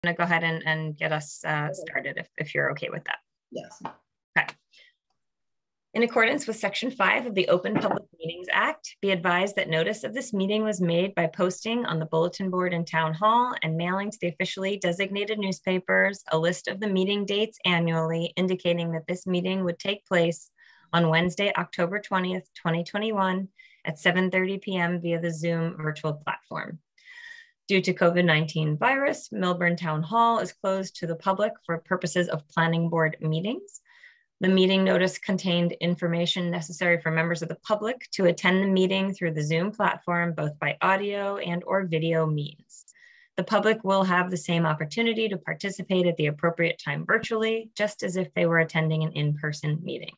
going to go ahead and get us started if you're okay with that. Yes. Okay. In accordance with Section 5 of the Open Public Meetings Act, be advised that notice of this meeting was made by posting on the bulletin board in Town Hall and mailing to the officially designated newspapers a list of the meeting dates annually, indicating that this meeting would take place on Wednesday, October 20th, 2021 at 7:30 p.m. via the Zoom virtual platform. Due to COVID-19 virus, Millburn Town Hall is closed to the public for purposes of planning board meetings. The meeting notice contained information necessary for members of the public to attend the meeting through the Zoom platform, both by audio and/or video means. The public will have the same opportunity to participate at the appropriate time virtually, just as if they were attending an in-person meeting.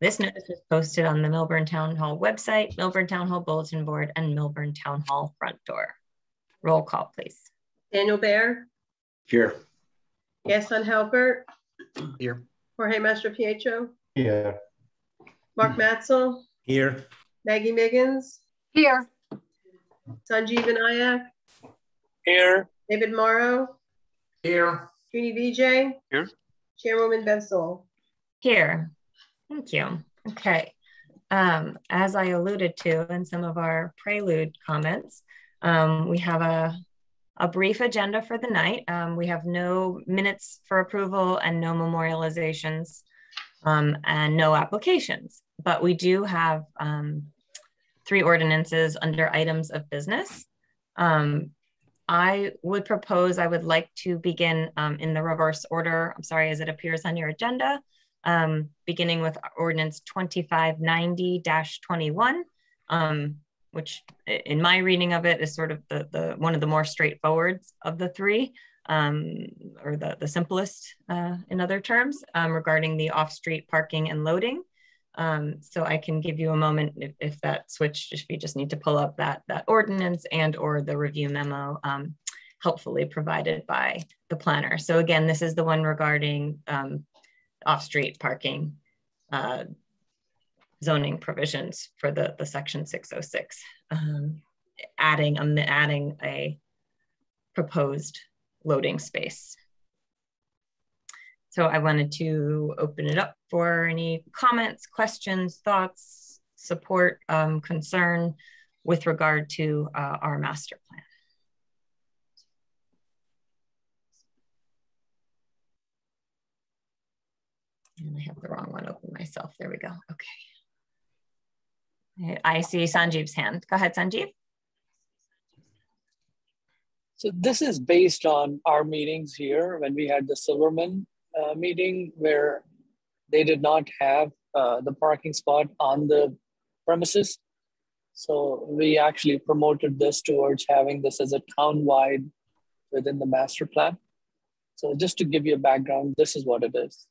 This notice was posted on the Millburn Town Hall website, Millburn Town Hall bulletin board, and Millburn Town Hall front door. Roll call, please. Daniel Baer. Here. Gaston Halpert. Here. Jorge Mastropietro. Here. Mark Matzel. Here. Maggie Miggins. Here. Sanjeev Nayak. Here. David Morrow. Here. Trini Vijay. Here. Chairwoman Bensol. Here. Thank you. Okay. As I alluded to in some of our prelude comments, we have a brief agenda for the night. We have no minutes for approval and no memorializations and no applications, but we do have 3 ordinances under items of business. I would propose, I would like to begin in the reverse order, I'm sorry, as it appears on your agenda, beginning with ordinance 2590-21, which in my reading of it is sort of the one of the more straightforward of the 3, or the simplest in other terms, regarding the off-street parking and loading. So I can give you a moment if that switch, if you just need to pull up that ordinance and or the review memo helpfully provided by the planner. So again, this is the one regarding off-street parking zoning provisions for the section 606, adding a proposed loading space. So I wanted to open it up for any comments, questions, thoughts, support, concern with regard to our master plan. And I have the wrong one open myself. There we go. Okay. I see Sanjeev's hand. Go ahead, Sanjeev. So this is based on our meetings here when we had the Silverman meeting where they did not have the parking spot on the premises. So we actually promoted this towards having this as a town-wide within the master plan. So just to give you a background, this is what it is.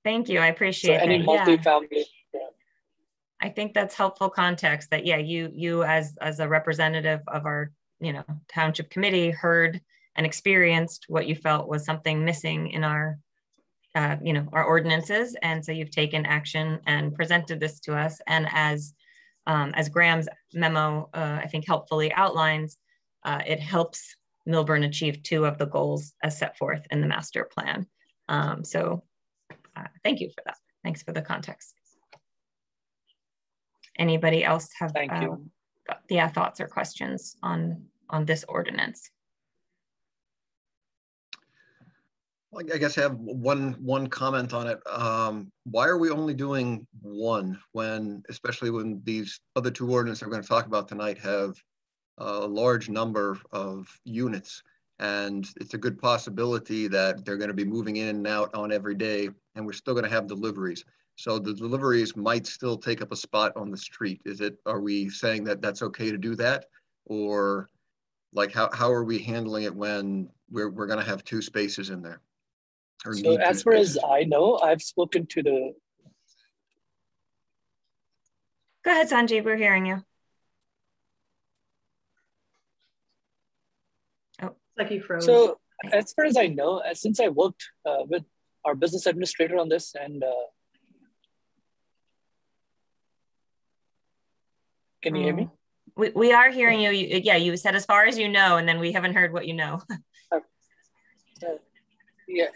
Thank you. I appreciate it. So any multifamily. Yeah. I think that's helpful context that, yeah, you as a representative of our, township committee heard and experienced what you felt was something missing in our, our ordinances. And so you've taken action and presented this to us. And as Graham's memo, I think helpfully outlines, it helps Millburn achieve 2 of the goals as set forth in the master plan. So thank you for that. Thanks for the context. Anybody else have thoughts or questions on this ordinance? Well, I guess I have one comment on it. Why are we only doing 1 especially when these other 2 ordinances we're going to talk about tonight have a large number of units? And it's a good possibility that they're going to be moving in and out on every day, and we're still going to have deliveries. So the deliveries might still take up a spot on the street. Are we saying that that's okay to do that? Or like, how are we handling it when we're going to have 2 spaces in there? So as far as I know, I've spoken to the... Go ahead, Sanjeev, we're hearing you. Oh, like you froze. So as far as I know, since I worked with our business administrator on this and can you hear me? We are hearing you. Yeah, you said as far as you know, and then we haven't heard what you know. Yeah.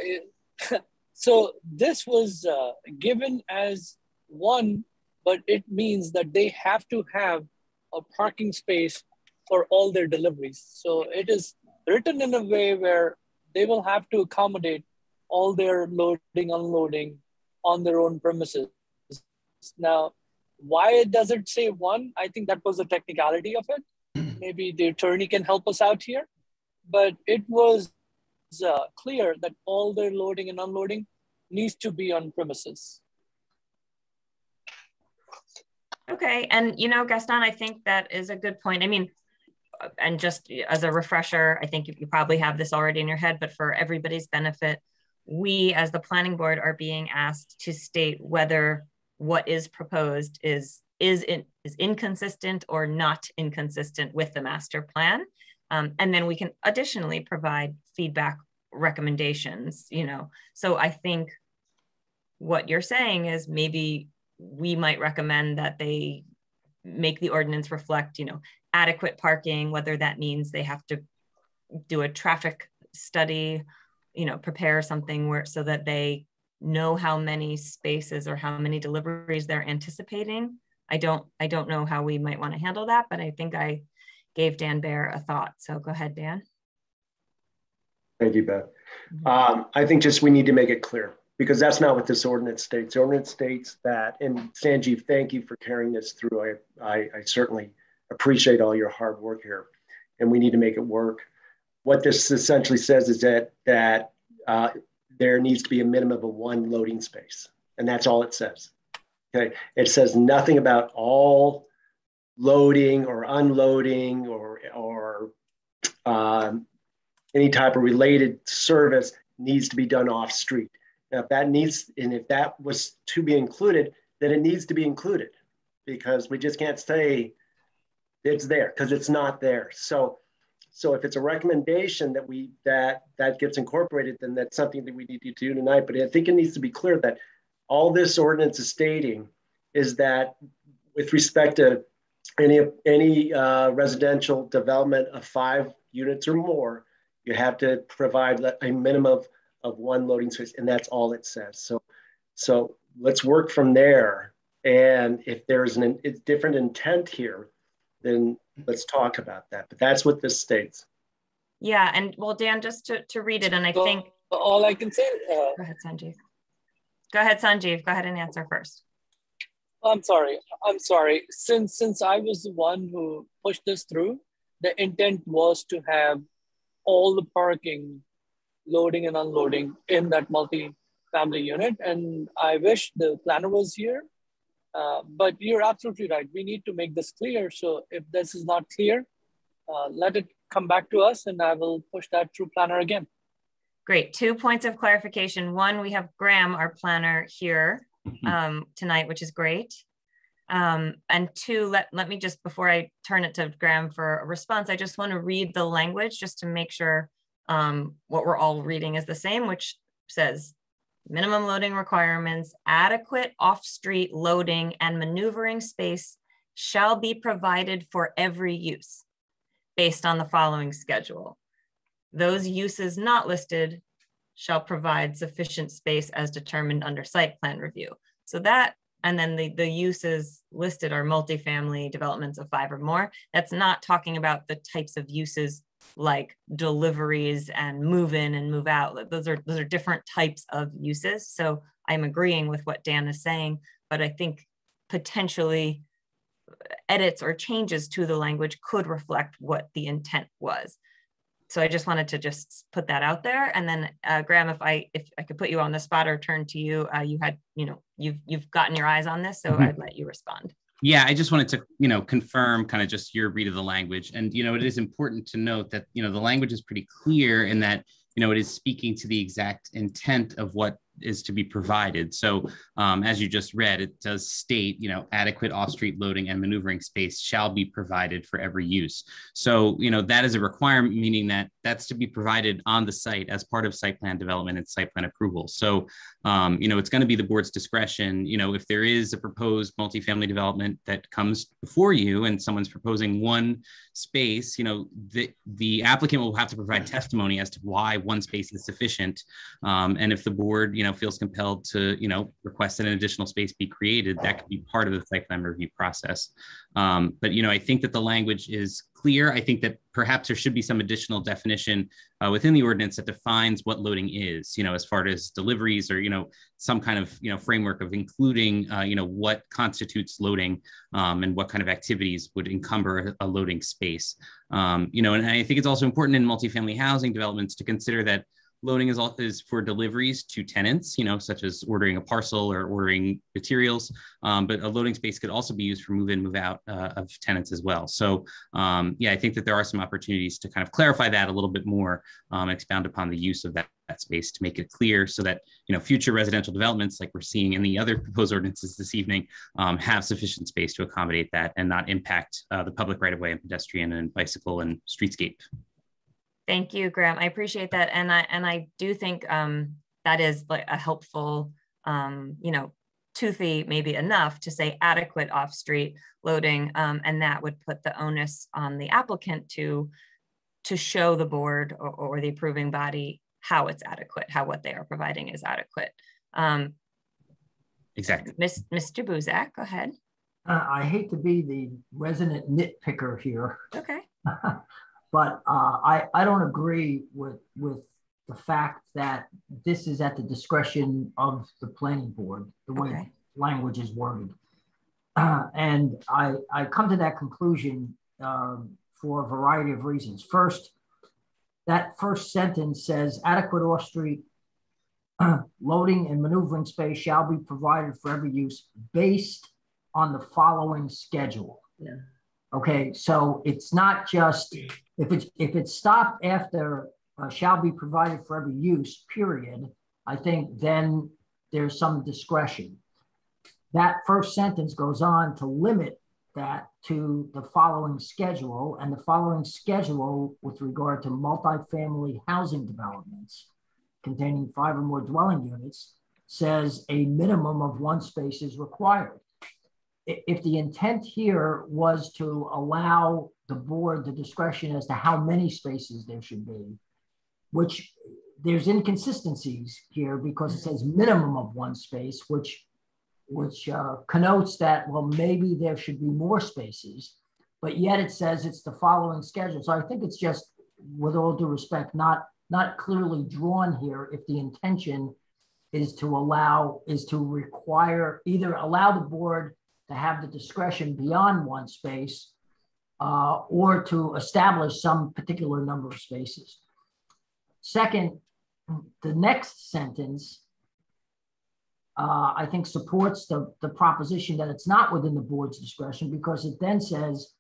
So this was given as one, but it means that they have to have a parking space for all their deliveries. So it is written in a way where they will have to accommodate all their loading, unloading on their own premises. Now, why does it say one? I think that was the technicality of it. Maybe the attorney can help us out here, but it was clear that all their loading and unloading needs to be on premises. Okay, and Gaston, I think that is a good point. I mean, and just as a refresher, I think you probably have this already in your head, but for everybody's benefit, we as the planning board are being asked to state whether what is proposed is inconsistent or not inconsistent with the master plan. And then we can additionally provide feedback recommendations, So I think what you're saying is maybe we might recommend that they make the ordinance reflect, adequate parking, whether that means they have to do a traffic study, prepare something so that they know how many spaces or how many deliveries they're anticipating. I don't know how we might want to handle that, but I think I gave Dan Baer a thought. So go ahead, Dan. Thank you, Beth. I think just we need to make it clear, because that's not what this ordinance states. The ordinance states that, and Sanjeev, thank you for carrying this through. I certainly appreciate all your hard work here, and we need to make it work. What this essentially says is that there needs to be a minimum of one loading space, and that's all it says. Okay, it says nothing about all loading or unloading or any type of related service needs to be done off street. Now, if that was to be included, then it needs to be included, because we just can't say it's there because it's not there. So if it's a recommendation that gets incorporated, then that's something that we need to do tonight. But I think it needs to be clear that all this ordinance is stating is that with respect to any residential development of 5 units or more, you have to provide a minimum of one loading space, and that's all it says. So let's work from there. And if there's a different intent here, then let's talk about that. But that's what this states. Yeah, and well, Dan, just to read it, and I think all I can say. Go ahead, Sanjeev. Go ahead and answer first. I'm sorry. Since I was the one who pushed this through, the intent was to have all the parking, loading and unloading in that multi-family unit. And I wish the planner was here, but you're absolutely right. We need to make this clear. So if this is not clear, let it come back to us and I will push that through planner again. Great. 2 points of clarification. One, we have Graham, our planner, here tonight, which is great. And 2, let me just, before I turn it to Graham for a response, I just want to read the language just to make sure what we're all reading is the same, which says minimum loading requirements, adequate off-street loading and maneuvering space shall be provided for every use based on the following schedule. Those uses not listed shall provide sufficient space as determined under site plan review. So that, and then the uses listed are multifamily developments of 5 or more. That's not talking about the types of uses like deliveries and move in and move out. Those are different types of uses. So I'm agreeing with what Dan is saying, but I think potentially edits or changes to the language could reflect what the intent was. So I just wanted to just put that out there. And then Graham, if I could put you on the spot or turn to you, you've gotten your eyes on this, so I'd let you respond. Yeah, I just wanted to, confirm kind of just your read of the language. And, it is important to note that, the language is pretty clear in that, it is speaking to the exact intent of what is to be provided. So as you just read, it does state, adequate off-street loading and maneuvering space shall be provided for every use. So, that is a requirement, meaning that that's to be provided on the site as part of site plan development and site plan approval. So, it's going to be the board's discretion, if there is a proposed multifamily development that comes before you and someone's proposing one space, the applicant will have to provide testimony as to why one space is sufficient. And if the board, feels compelled to, request that an additional space be created, that could be part of the site plan review process. But, I think that the language is clear. I think that perhaps there should be some additional definition within the ordinance that defines what loading is, as far as deliveries or, some kind of, framework of including, what constitutes loading and what kind of activities would encumber a loading space. And I think it's also important in multifamily housing developments to consider that loading is for deliveries to tenants, such as ordering a parcel or ordering materials, but a loading space could also be used for move in, move out of tenants as well. So I think that there are some opportunities to kind of clarify that a little bit more, expound upon the use of that space to make it clear so that, future residential developments like we're seeing in the other proposed ordinances this evening have sufficient space to accommodate that and not impact the public right of way and pedestrian and bicycle and streetscape. Thank you, Graham. I appreciate that. And I do think that is like a helpful, toothy, maybe enough to say adequate off-street loading. And that would put the onus on the applicant to show the board or the approving body how it's adequate, how what they are providing is adequate. Exactly. Mr. Buzak, go ahead. I hate to be the resident nitpicker here. Okay. But I don't agree with the fact that this is at the discretion of the planning board, the way language is worded. And I come to that conclusion for a variety of reasons. First, that first sentence says adequate off-street loading and maneuvering space shall be provided for every use based on the following schedule. Yeah. Okay, so it's not just, if it's stopped after shall be provided for every use, period, I think then there's some discretion. That first sentence goes on to limit that to the following schedule, and the following schedule with regard to multifamily housing developments containing 5 or more dwelling units says a minimum of 1 space is required. If the intent here was to allow the board the discretion as to how many spaces there should be, which there's inconsistencies here because it says minimum of 1 space, which connotes that, well, maybe there should be more spaces, but yet it says it's the following schedule. So I think it's just, with all due respect, not clearly drawn here if the intention is to require, either allow the board to have the discretion beyond 1 space or to establish some particular number of spaces. Second, the next sentence, I think supports the proposition that it's not within the board's discretion, because it then says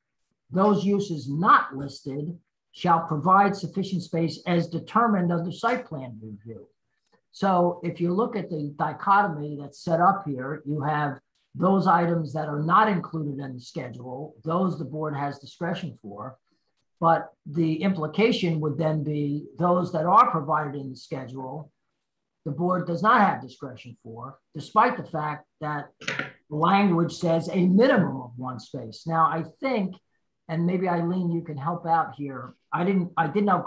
those uses not listed shall provide sufficient space as determined under site plan review. So if you look at the dichotomy that's set up here, you have those items that are not included in the schedule, those the board has discretion for, but the implication would then be those that are provided in the schedule, the board does not have discretion for, despite the fact that the language says a minimum of 1 space. Now, I think, and maybe Eileen, you can help out here. I did not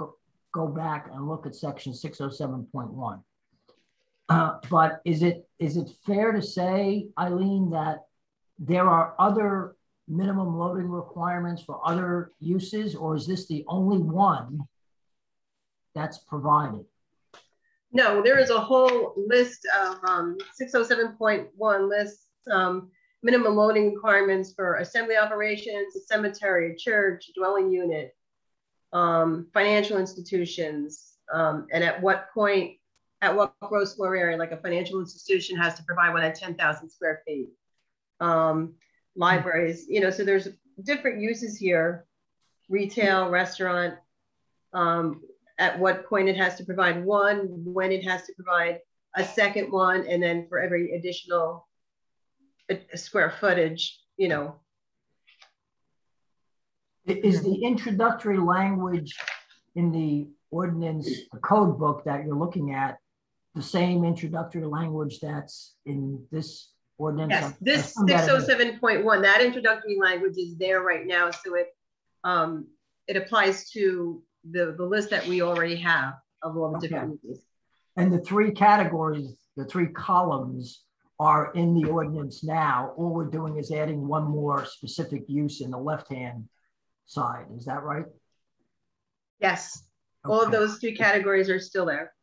go back and look at section 607.1. But is it fair to say, Eileen, that there are other minimum loading requirements for other uses, or is this the only one that's provided? No, there is a whole list of 607.1 lists minimum loading requirements for assembly operations, a cemetery, a church, a dwelling unit, financial institutions, and at what gross floor area, like a financial institution has to provide one at 10,000 square feet. Libraries, so there's different uses here, retail, restaurant, at what point it has to provide one, when it has to provide a second one, and then for every additional square footage, you know. Is the introductory language in the ordinance, the code book that you're looking at, the same introductory language that's in this ordinance? Yes, this 607.1, that introductory language is there right now. So it applies to the list that we already have of all the different uses. And the three categories, the three columns are in the ordinance now. All we're doing is adding one more specific use in the left-hand side. Is that right? Yes. Okay. All of those three categories are still there.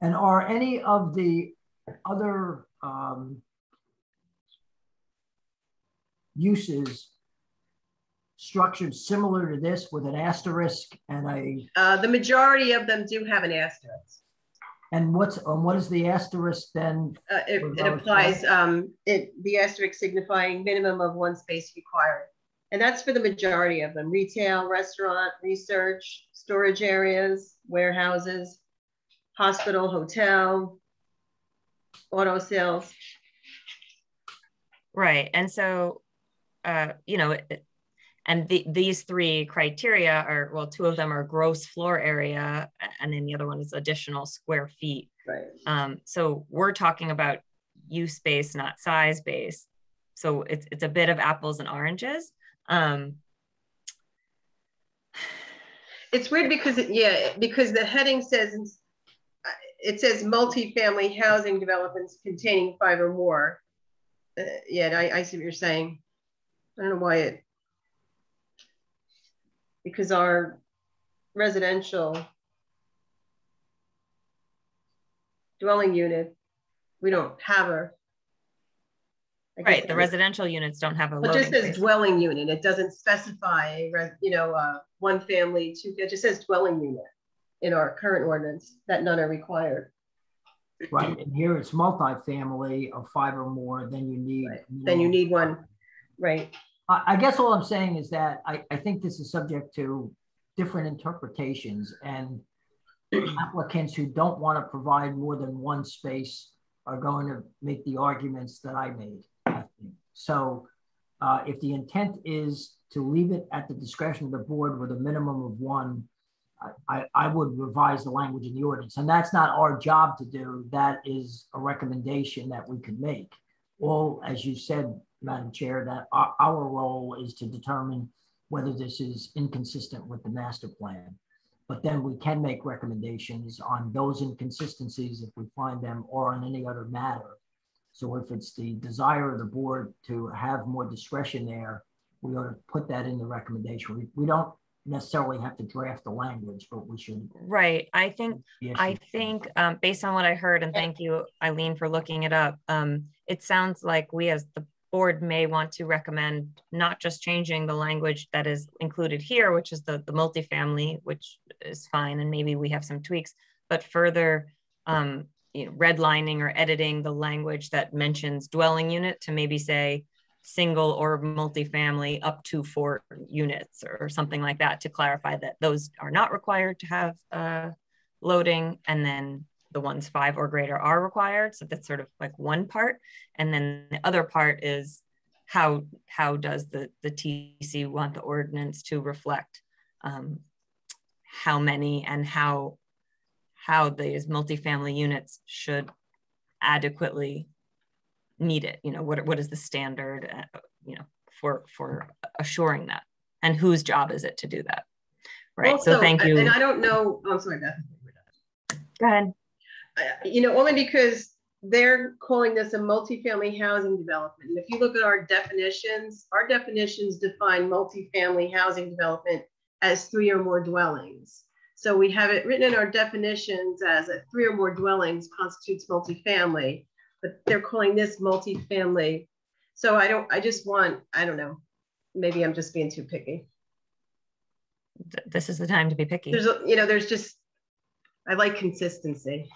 And are any of the other uses structured similar to this with an asterisk and a? The majority of them do have an asterisk. And what is the asterisk then? It applies, the asterisk signifying minimum of one space required. And that's for the majority of them: retail, restaurant, research, storage areas, warehouses, hospital, hotel, auto sales. Right. And so, you know, these three criteria are, well, two of them are gross floor area, and then the other one is additional square feet. Right. So we're talking about use base, not size base. So it's a bit of apples and oranges. It's weird because because the heading says, it says multifamily housing developments containing 5 or more. I see what you're saying. I don't know why because our residential dwelling unit, we don't have a. Right, the residential units don't have a. It just says dwelling unit. It doesn't specify, one family, two. It just says dwelling unit in our current ordinance that none are required. Right, and here it's multifamily of 5 or more. Then you need. Right. Then you need one, right? I guess all I'm saying is that I think this is subject to different interpretations, and applicants who don't want to provide more than one space are going to make the arguments that I made, I think. So if the intent is to leave it at the discretion of the board with a minimum of 1, I would revise the language in the ordinance. And that's not our job to do. That is a recommendation that we could make. All, as you said, Madam Chair, that our role is to determine whether this is inconsistent with the master plan. But then we can make recommendations on those inconsistencies if we find them, or on any other matter. So if it's the desire of the board to have more discretion there, we ought to put that in the recommendation. We don't necessarily have to draft the language, but we should. Right. I think based on what I heard, and thank you, Eileen, for looking it up, it sounds like we as the board may want to recommend not just changing the language that is included here, which is the multifamily, which is fine, and maybe we have some tweaks, but further redlining or editing the language that mentions dwelling unit to maybe say single or multifamily up to 4 units or something like that, to clarify that those are not required to have loading, and then the ones 5 or greater are required. So that's sort of like one part. And then the other part is how does the TC want the ordinance to reflect how many and how these multifamily units should adequately meet it. What is the standard, for assuring that, and whose job is it to do that? Right. Also, so thank you. And I don't know, I'm sorry, Beth. Go ahead. Only because they're calling this a multifamily housing development. And if you look at our definitions define multifamily housing development as 3 or more dwellings. So we have it written in our definitions as 3 or more dwellings constitutes multifamily, but they're calling this multifamily. So I don't know, maybe I'm just being too picky. This is the time to be picky. I like consistency.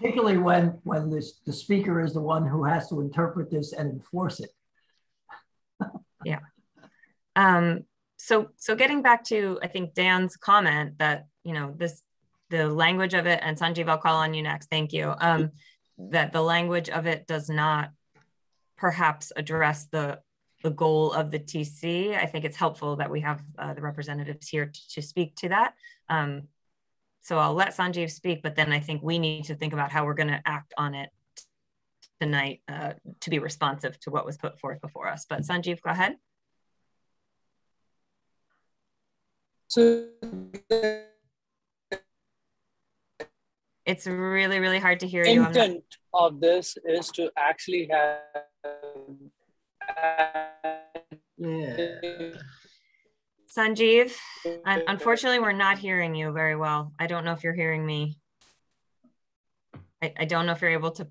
Particularly when the speaker is the one who has to interpret this and enforce it. Yeah. So getting back to, I think, Dan's comment that, the language of it, and Sanjeev, I'll call on you next. Thank you. that the language of it does not perhaps address the goal of the TC. I think it's helpful that we have the representatives here to speak to that. So I'll let Sanjeev speak, but then I think we need to think about how we're going to act on it tonight to be responsive to what was put forth before us. But Sanjeev, go ahead. So it's really, really hard to hear you. you. Intent of this is to actually have Sanjeev, unfortunately, we're not hearing you very well. I don't know if you're hearing me. I don't know if you're able to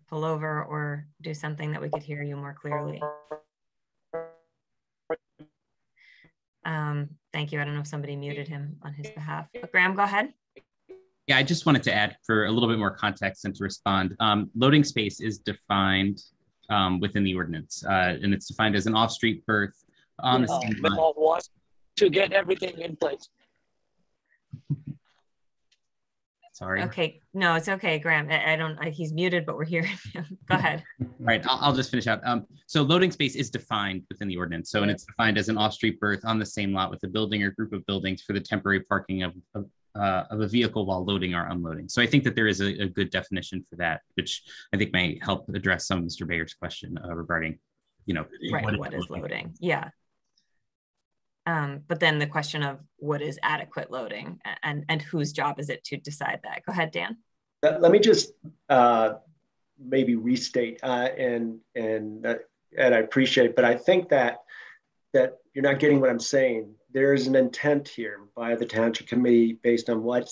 pull over or do something that we could hear you more clearly. Thank you. I don't know if somebody muted him on his behalf, but Graham, go ahead. Yeah, I just wanted to add for a little bit more context and to respond. Loading space is defined within the ordinance, and it's defined as an off-street berth on the same lot. To get everything in place. Sorry. Okay, no, it's okay, Graham. He's muted, but we're hearing him. Go ahead. All right, I'll just finish out. So loading space is defined within the ordinance. So, and it's defined as an off-street berth on the same lot with a building or group of buildings for the temporary parking of a vehicle while loading or unloading. So I think that there is a good definition for that, which I think may help address some of Mr. Bayer's question regarding, right, what is loading? Yeah. But then the question of what is adequate loading and whose job is it to decide that? Go ahead, Dan. Let me just maybe restate and I appreciate, but I think that you're not getting what I'm saying. There is an intent here by the Township Committee based on what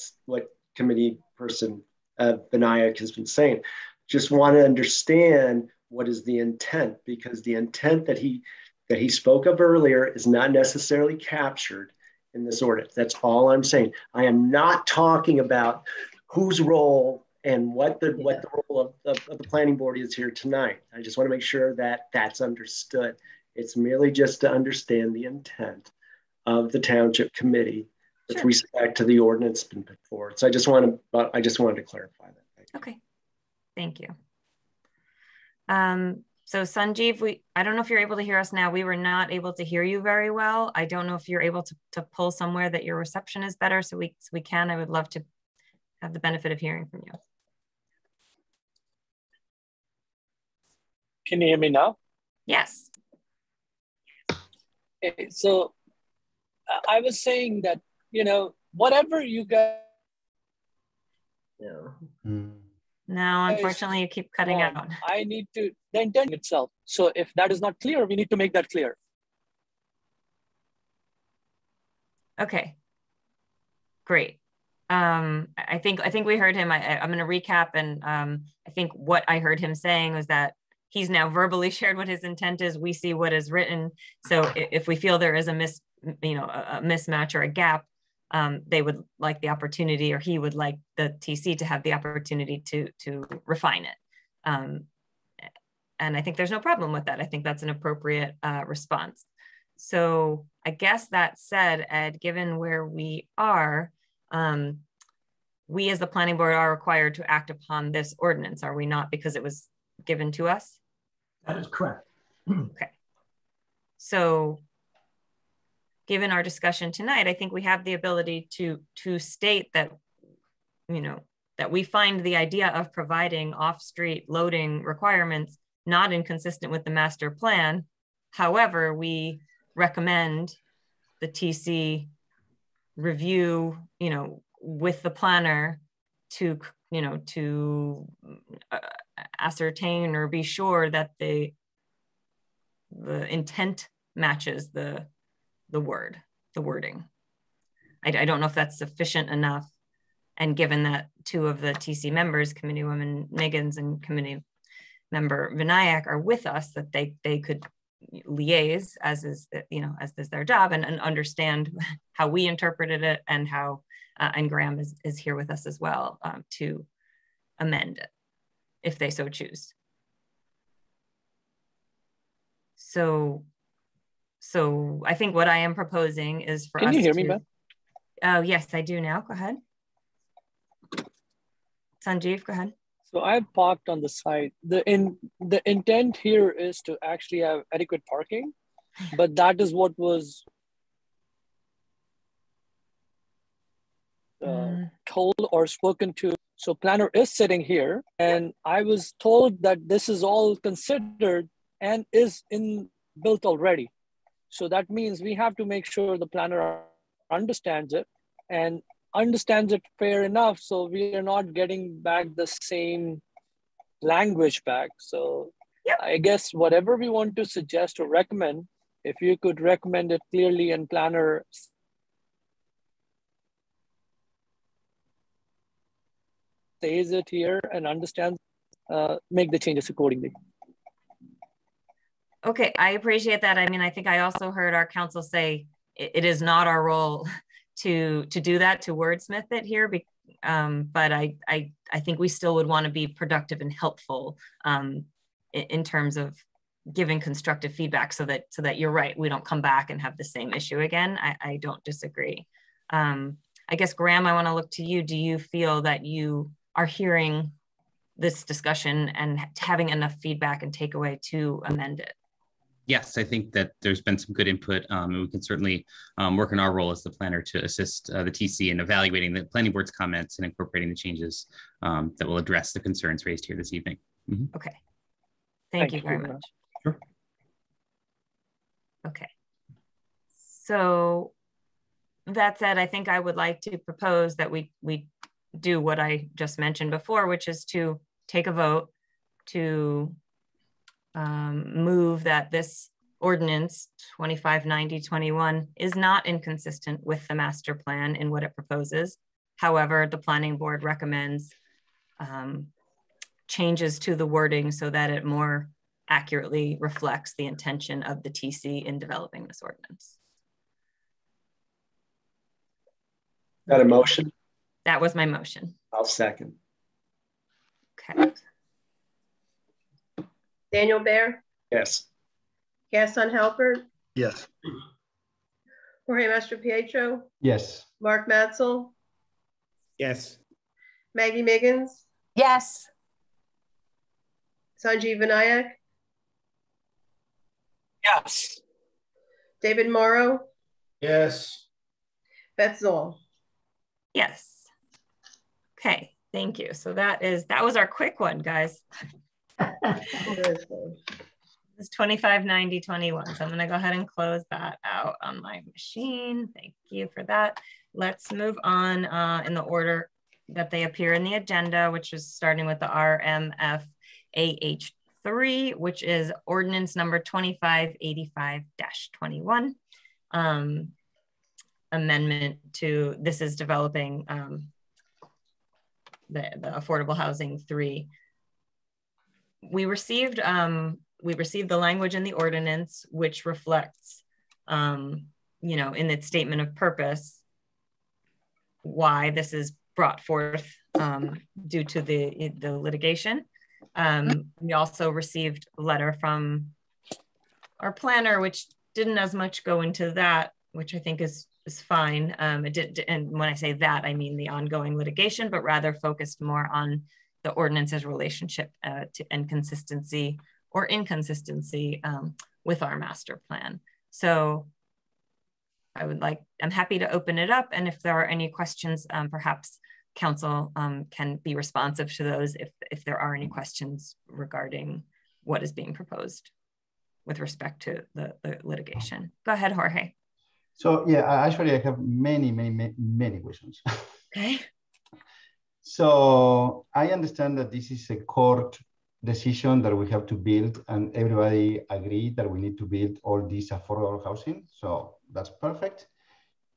committee person Vinayak has been saying. Just want to understand what is the intent, because the intent that he spoke of earlier is not necessarily captured in this ordinance. That's all I'm saying. I am not talking about whose role and what the role of the planning board is here tonight. I just want to make sure that that's understood. It's merely just to understand the intent of the Township Committee with respect to the ordinance been put forward. So I just wanted to clarify that. Okay, thank you. So Sanjeev, I don't know if you're able to hear us now. We were not able to hear you very well. I don't know if you're able to pull somewhere that your reception is better so we can. I would love to have the benefit of hearing from you. Can you hear me now? Yes. So I was saying that, whatever you guys. No, unfortunately, you keep cutting out. I need the intent itself. So if that is not clear, we need to make that clear. Okay, great. I think we heard him. I'm going to recap, and I think what I heard him saying was that he's now verbally shared what his intent is. We see what is written. So if we feel there is a mismatch or a gap, they would like the opportunity, or he would like the TC to have the opportunity to refine it. And I think there's no problem with that. I think that's an appropriate response. So I guess that said, Ed, given where we are, we as the planning board are required to act upon this ordinance, are we not? Because it was given to us? That is correct. Okay. So given our discussion tonight, I think we have the ability to state that, that we find the idea of providing off-street loading requirements not inconsistent with the master plan. However, we recommend the TC review, with the planner to ascertain or be sure that the intent matches the wording. I don't know if that's sufficient enough. And given that two of the TC members, Committee Woman Niggins and Committee Member Vinayak, are with us, that they could liaise as is their job and understand how we interpreted it, and how and Graham is here with us as well to amend it if they so choose. So I think what I am proposing is for us to— Can you hear me, Beth? Oh, yes, I do now. Go ahead. Sanjeev, go ahead. So I've parked on the side. The intent here is to actually have adequate parking, but that is what was told or spoken to. So planner is sitting here, and I was told that this is all considered and is built already. So that means we have to make sure the planner understands it and understands it fair enough, so we are not getting back the same language back. So I guess whatever we want to suggest or recommend, if you could recommend it clearly and planner says it here and understands, make the changes accordingly. Okay, I appreciate that. I mean, I think I also heard our council say it is not our role to do that, to wordsmith it here, but I think we still would want to be productive and helpful in terms of giving constructive feedback, so that you're right, we don't come back and have the same issue again. I don't disagree. I guess, Graham, I want to look to you. Do you feel that you are hearing this discussion and having enough feedback and takeaway to amend it? Yes, I think that there's been some good input, and we can certainly work in our role as the planner to assist the TC in evaluating the planning board's comments and incorporating the changes that will address the concerns raised here this evening. Mm-hmm. Okay, thank you very much. Sure. Okay, so that said, I think I would like to propose that we do what I just mentioned before, which is to take a vote to move that this ordinance 259021 is not inconsistent with the master plan in what it proposes. However, the planning board recommends changes to the wording so that it more accurately reflects the intention of the TC in developing this ordinance. Is that a motion? That was my motion. I'll second. Okay. Daniel Baer, Yes. Gaston Halpert, Yes. Jorge Mastropietro, Yes. Mark Matzel, Yes. Maggie Miggins, Yes. Sanjeev Vinayak, Yes. David Morrow, Yes. Beth Zoll. Yes. Okay, thank you. So that was our quick one, guys. It's 259021. So I'm going to go ahead and close that out on my machine. Thank you for that. Let's move on in the order that they appear in the agenda, which is starting with the RMFAH3, which is ordinance number 2585-21. Amendment to, this is developing the Affordable Housing 3. We received the language in the ordinance, which reflects, in its statement of purpose, why this is brought forth due to the litigation. We also received a letter from our planner, which didn't as much go into that, which I think is fine. And when I say that, I mean the ongoing litigation, but rather focused more on the ordinance's relationship and consistency or inconsistency with our master plan. So I'm happy to open it up. And if there are any questions, perhaps council can be responsive to those if there are any questions regarding what is being proposed with respect to the litigation. Go ahead, Jorge. So yeah, actually I have many questions. Okay. So I understand that this is a court decision that we have to build, and everybody agreed that we need to build all this affordable housing. So that's perfect.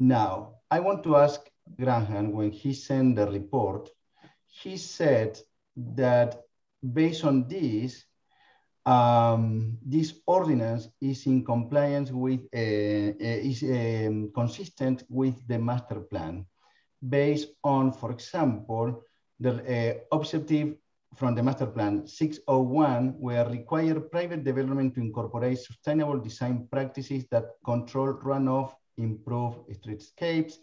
Now, I want to ask Graham, when he sent the report, he said that based on this ordinance is in compliance with, consistent with the master plan, based on, for example, the objective from the master plan 601, where require private development to incorporate sustainable design practices that control runoff, improve streetscapes,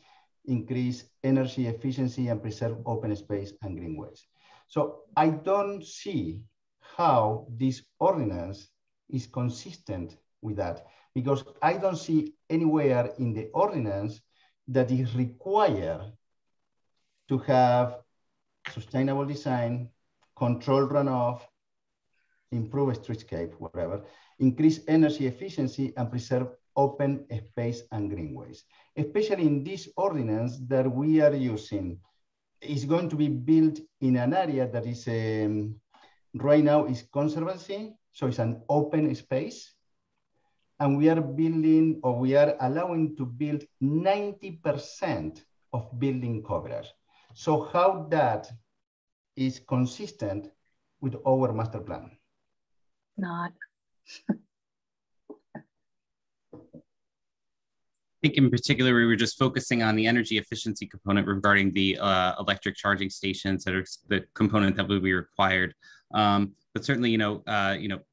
increase energy efficiency, and preserve open space and greenways. So I don't see how this ordinance is consistent with that, because I don't see anywhere in the ordinance that is required to have sustainable design, control runoff, improve streetscape, whatever, increase energy efficiency, and preserve open space and greenways. Especially in this ordinance that we are using, is going to be built in an area that is right now is conservancy, so it's an open space. And we are building, or we are allowing to build 90% of building coverage. So how that is consistent with our master plan? Not. I think in particular, we were just focusing on the energy efficiency component regarding the electric charging stations that are the component that would be required. But certainly,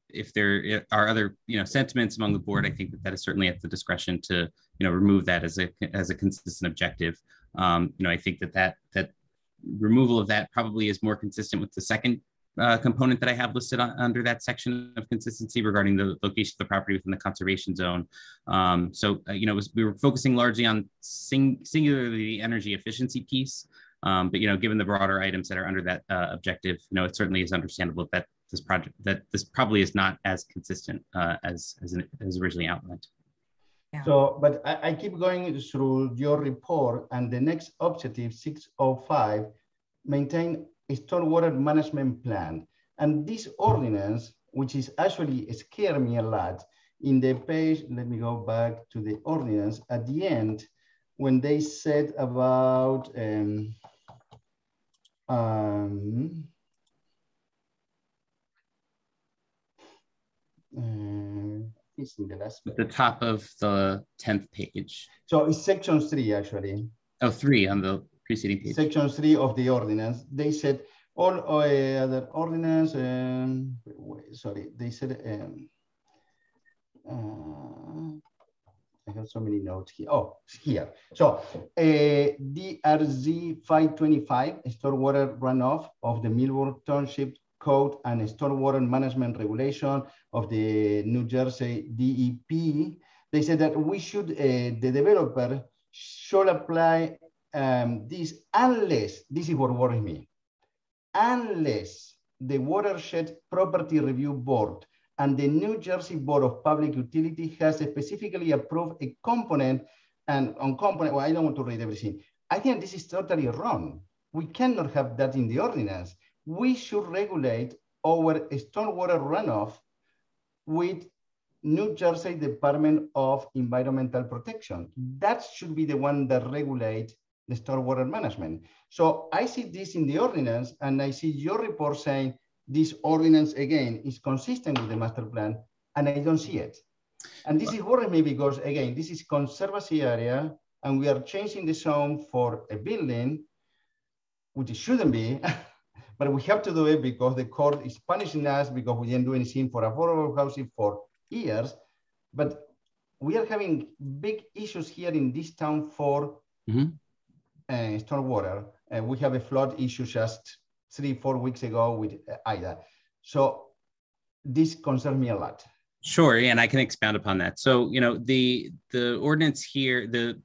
if there are other, sentiments among the board, I think that is certainly at the discretion to, remove that as a consistent objective. I think that removal of that probably is more consistent with the second component that I have listed under that section of consistency regarding the location of the property within the conservation zone. We were focusing largely on singularly the energy efficiency piece, but given the broader items that are under that objective, it certainly is understandable that this probably is not as consistent as originally outlined. Yeah. So, but I keep going through your report, and the next objective, 605, maintain a stormwater management plan. And this ordinance, which is actually scared me a lot, in the page, let me go back to the ordinance, at the end, when they said about, it's in the last page. At the top of the 10th page. So it's section 3, actually. Oh, 3 on the preceding page. Section 3 of the ordinance. They said all other ordinance, sorry, they said, I have so many notes here. Oh, here. So DRZ 525, stormwater runoff of the Millburn Township Code and stormwater management regulation of the New Jersey DEP. They said that we should, the developer should apply this unless, this is what worries me, unless the Watershed Property Review Board and the New Jersey Board of Public Utility has specifically approved a component, and on component, well, I don't want to read everything. I think this is totally wrong. We cannot have that in the ordinance. We should regulate our stormwater runoff with New Jersey Department of Environmental Protection. That should be the one that regulates the stormwater management. So I see this in the ordinance, and I see your report saying this ordinance again is consistent with the master plan, and I don't see it. And this is worrying me because again, this is conservancy area, and we are changing the zone for a building, which it shouldn't be, but we have to do it because the court is punishing us because we didn't do anything for affordable housing for years. But we are having big issues here in this town for stormwater. We have a flood issue just 3-4 weeks ago with Ida. So this concerns me a lot. Sure, and I can expound upon that. So, the ordinance here, the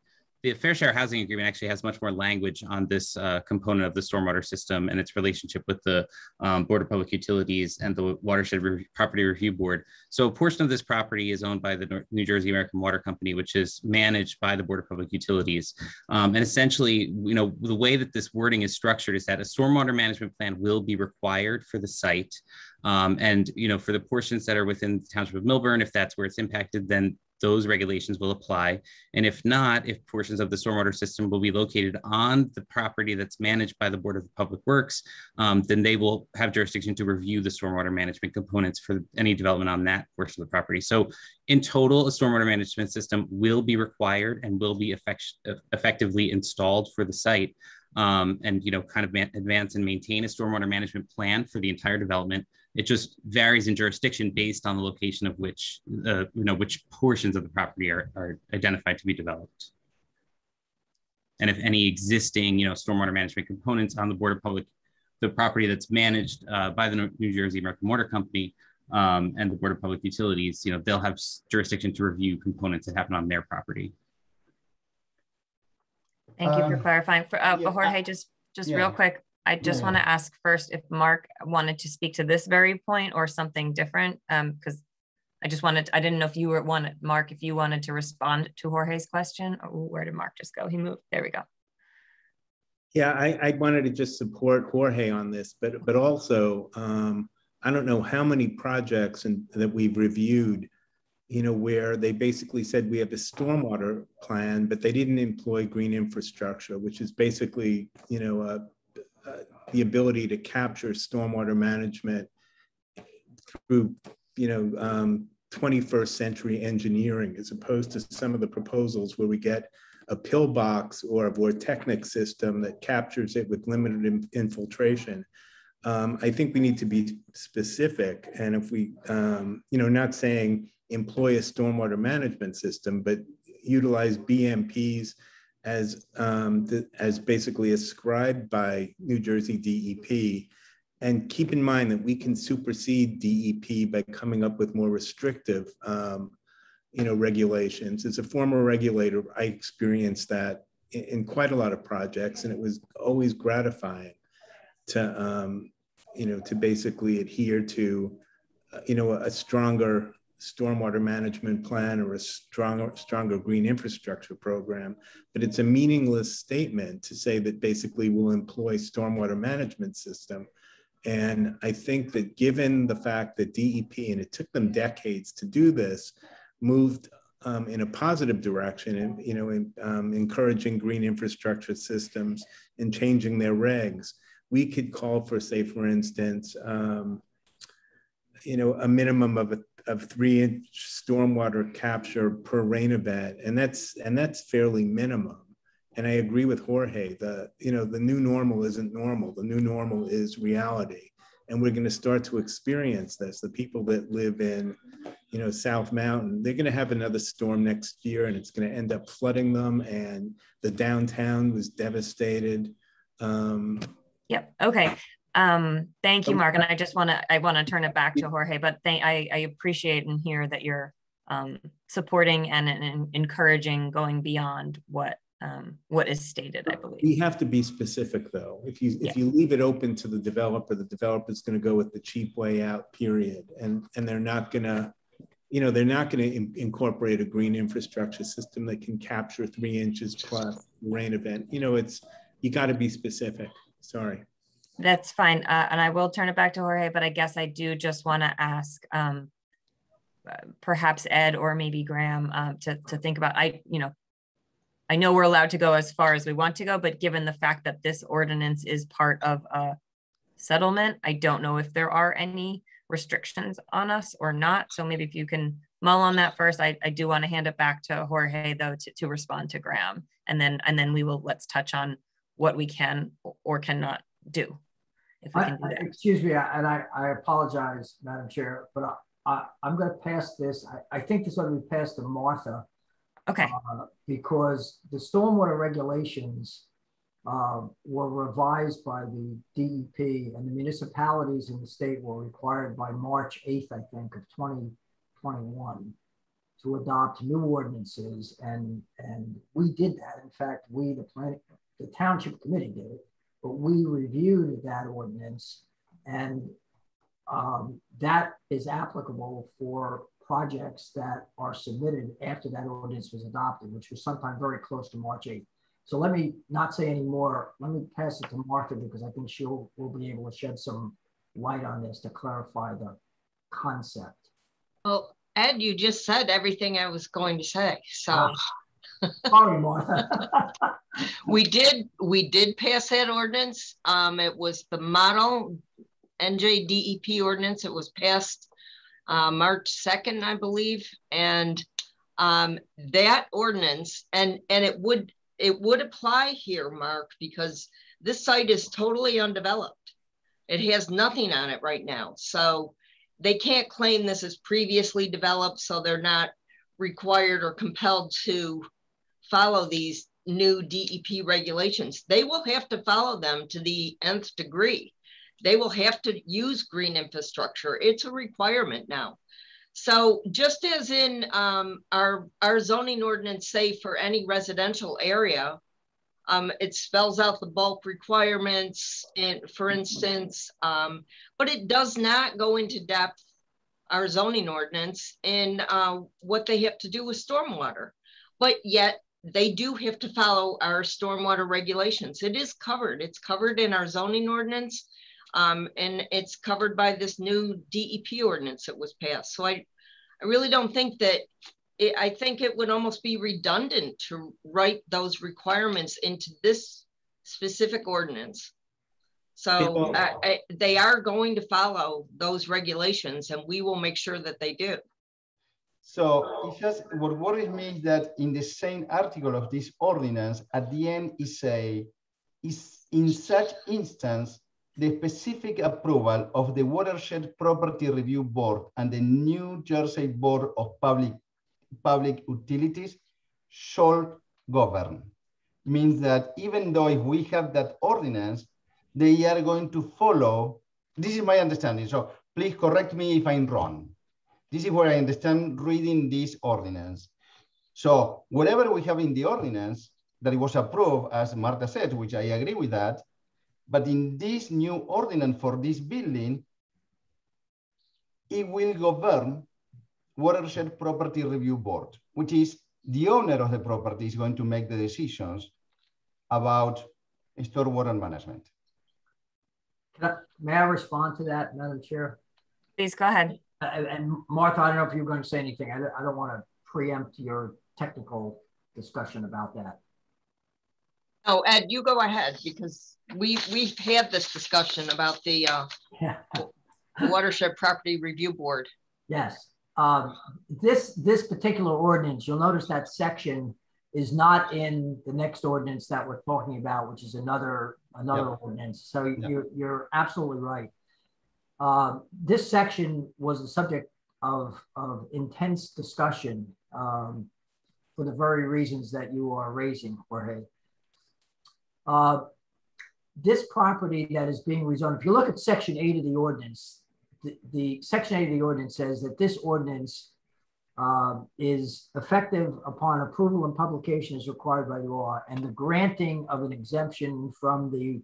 Fair Share Housing Agreement actually has much more language on this component of the stormwater system and its relationship with the Board of Public Utilities and the Watershed Property Review Board. So a portion of this property is owned by the New Jersey American Water Company, which is managed by the Board of Public Utilities. And essentially, the way that this wording is structured is that a stormwater management plan will be required for the site. And, for the portions that are within the Township of Millburn, if that's where it's impacted, then those regulations will apply. And if not, if portions of the stormwater system will be located on the property that's managed by the Board of Public Works, then they will have jurisdiction to review the stormwater management components for any development on that portion of the property. So in total, a stormwater management system will be required and will be effectively installed for the site. And kind of advance and maintain a stormwater management plan for the entire development. It just varies in jurisdiction based on the location of which portions of the property are identified to be developed. And if any existing stormwater management components on the Board of Public the property that's managed by the New Jersey American Water Company and the Board of Public Utilities, they'll have jurisdiction to review components that happen on their property. Thank you for clarifying. For Jorge, just real quick, I just want to ask first if Mark wanted to speak to this very point or something different, because I didn't know if you Mark, if you wanted to respond to Jorge's question. Or where did Mark just go? He moved. There we go. Yeah, I wanted to just support Jorge on this, but also I don't know how many projects that we've reviewed, where they basically said we have a stormwater plan, but they didn't employ green infrastructure, which is basically, the ability to capture stormwater management through, 21st century engineering, as opposed to some of the proposals where we get a pillbox or a vortechnic system that captures it with limited infiltration. I think we need to be specific. And if we, not saying employ a stormwater management system, but utilize BMPs as basically ascribed by New Jersey DEP. And keep in mind that we can supersede DEP by coming up with more restrictive regulations. As a former regulator, I experienced that in quite a lot of projects, and it was always gratifying to, to basically adhere to, a stronger stormwater management plan or a stronger green infrastructure program. But it's a meaningless statement to say that basically we'll employ stormwater management system. And I think that given the fact that DEP, and it took them decades to do this, moved in a positive direction and, encouraging green infrastructure systems and changing their regs, we could call for, say, for instance, a minimum of 3-inch stormwater capture per rain event, and that's fairly minimum. And I agree with Jorge. The new normal isn't normal. The new normal is reality, and we're going to start to experience this. The people that live in, South Mountain, they're going to have another storm next year, and it's going to end up flooding them. And the downtown was devastated. Yep. Okay. Thank you, Mark. And I want to turn it back to Jorge, but I appreciate and hear that you're supporting and encouraging going beyond what is stated, I believe. We have to be specific, though. If you leave it open to the developer's going to go with the cheap way out, period. And they're not going to, incorporate a green infrastructure system that can capture 3 inches plus rain event. You got to be specific. Sorry. That's fine. And I will turn it back to Jorge, but I guess I do just want to ask perhaps Ed or maybe Graham to think about, I know we're allowed to go as far as we want to go, but given the fact that this ordinance is part of a settlement, I don't know if there are any restrictions on us or not. So maybe if you can mull on that first. I do want to hand it back to Jorge, though, to respond to Graham. And then let's touch on what we can or cannot do. If we can do that. Excuse me, and I apologize, Madam Chair, but I'm going to pass this. I think this ought to be passed to Martha. Okay. Because the stormwater regulations were revised by the DEP, and the municipalities in the state were required by March 8th, I think, of 2021 to adopt new ordinances. And we did that. In fact, the township committee did it, but we reviewed that ordinance, and that is applicable for projects that are submitted after that ordinance was adopted, which was sometime very close to March 8th. So let me not say any more. Let me pass it to Martha, because I think will be able to shed some light on this to clarify the concept. Well, Ed, you just said everything I was going to say. So sorry, Martha. we did pass that ordinance. It was the model NJDEP ordinance. It was passed March 2nd, I believe. And that ordinance, and it would apply here, Mark, because this site is totally undeveloped. It has nothing on it right now. So they can't claim this is previously developed, so they're not required or compelled to follow these new DEP regulations. They will have to follow them to the nth degree. they will have to use green infrastructure. It's a requirement now. So just as in our zoning ordinance say for any residential area, it spells out the bulk requirements, for instance, but it does not go into depth, our zoning ordinance, in what they have to do with stormwater. But yet they do have to follow our stormwater regulations. It is covered. It's covered in our zoning ordinance, and it's covered by this new DEP ordinance that was passed. So I really don't think that, I think it would almost be redundant to write those requirements into this specific ordinance. So they are going to follow those regulations, and we will make sure that they do. So it's just, what worries me is that in the same article of this ordinance, at the end is in such instance, the specific approval of the Watershed Property Review Board and the New Jersey Board of Public Utilities shall govern. Means that even though if we have that ordinance, they are going to follow. This is my understanding. So please correct me if I'm wrong. This is where I understand reading this ordinance. So whatever we have in the ordinance that it was approved, as Martha said, which I agree with that, but in this new ordinance for this building, it will govern Watershed Property Review Board, which is the owner of the property is going to make the decisions about stormwater management. May I respond to that, Madam Chair? Please go ahead. And Martha, I don't know if you're going to say anything. I don't want to preempt your technical discussion about that. Oh, Ed, you go ahead, because we've had this discussion about the Watershed Property Review Board. Yes. This particular ordinance, you'll notice that section is not in the next ordinance that we're talking about, which is another ordinance. So you're absolutely right. This section was the subject of intense discussion for the very reasons that you are raising, Jorge. This property that is being rezoned, if you look at section 8 of the ordinance, the section 8 of the ordinance says that this ordinance is effective upon approval and publication as required by law, and the granting of an exemption from the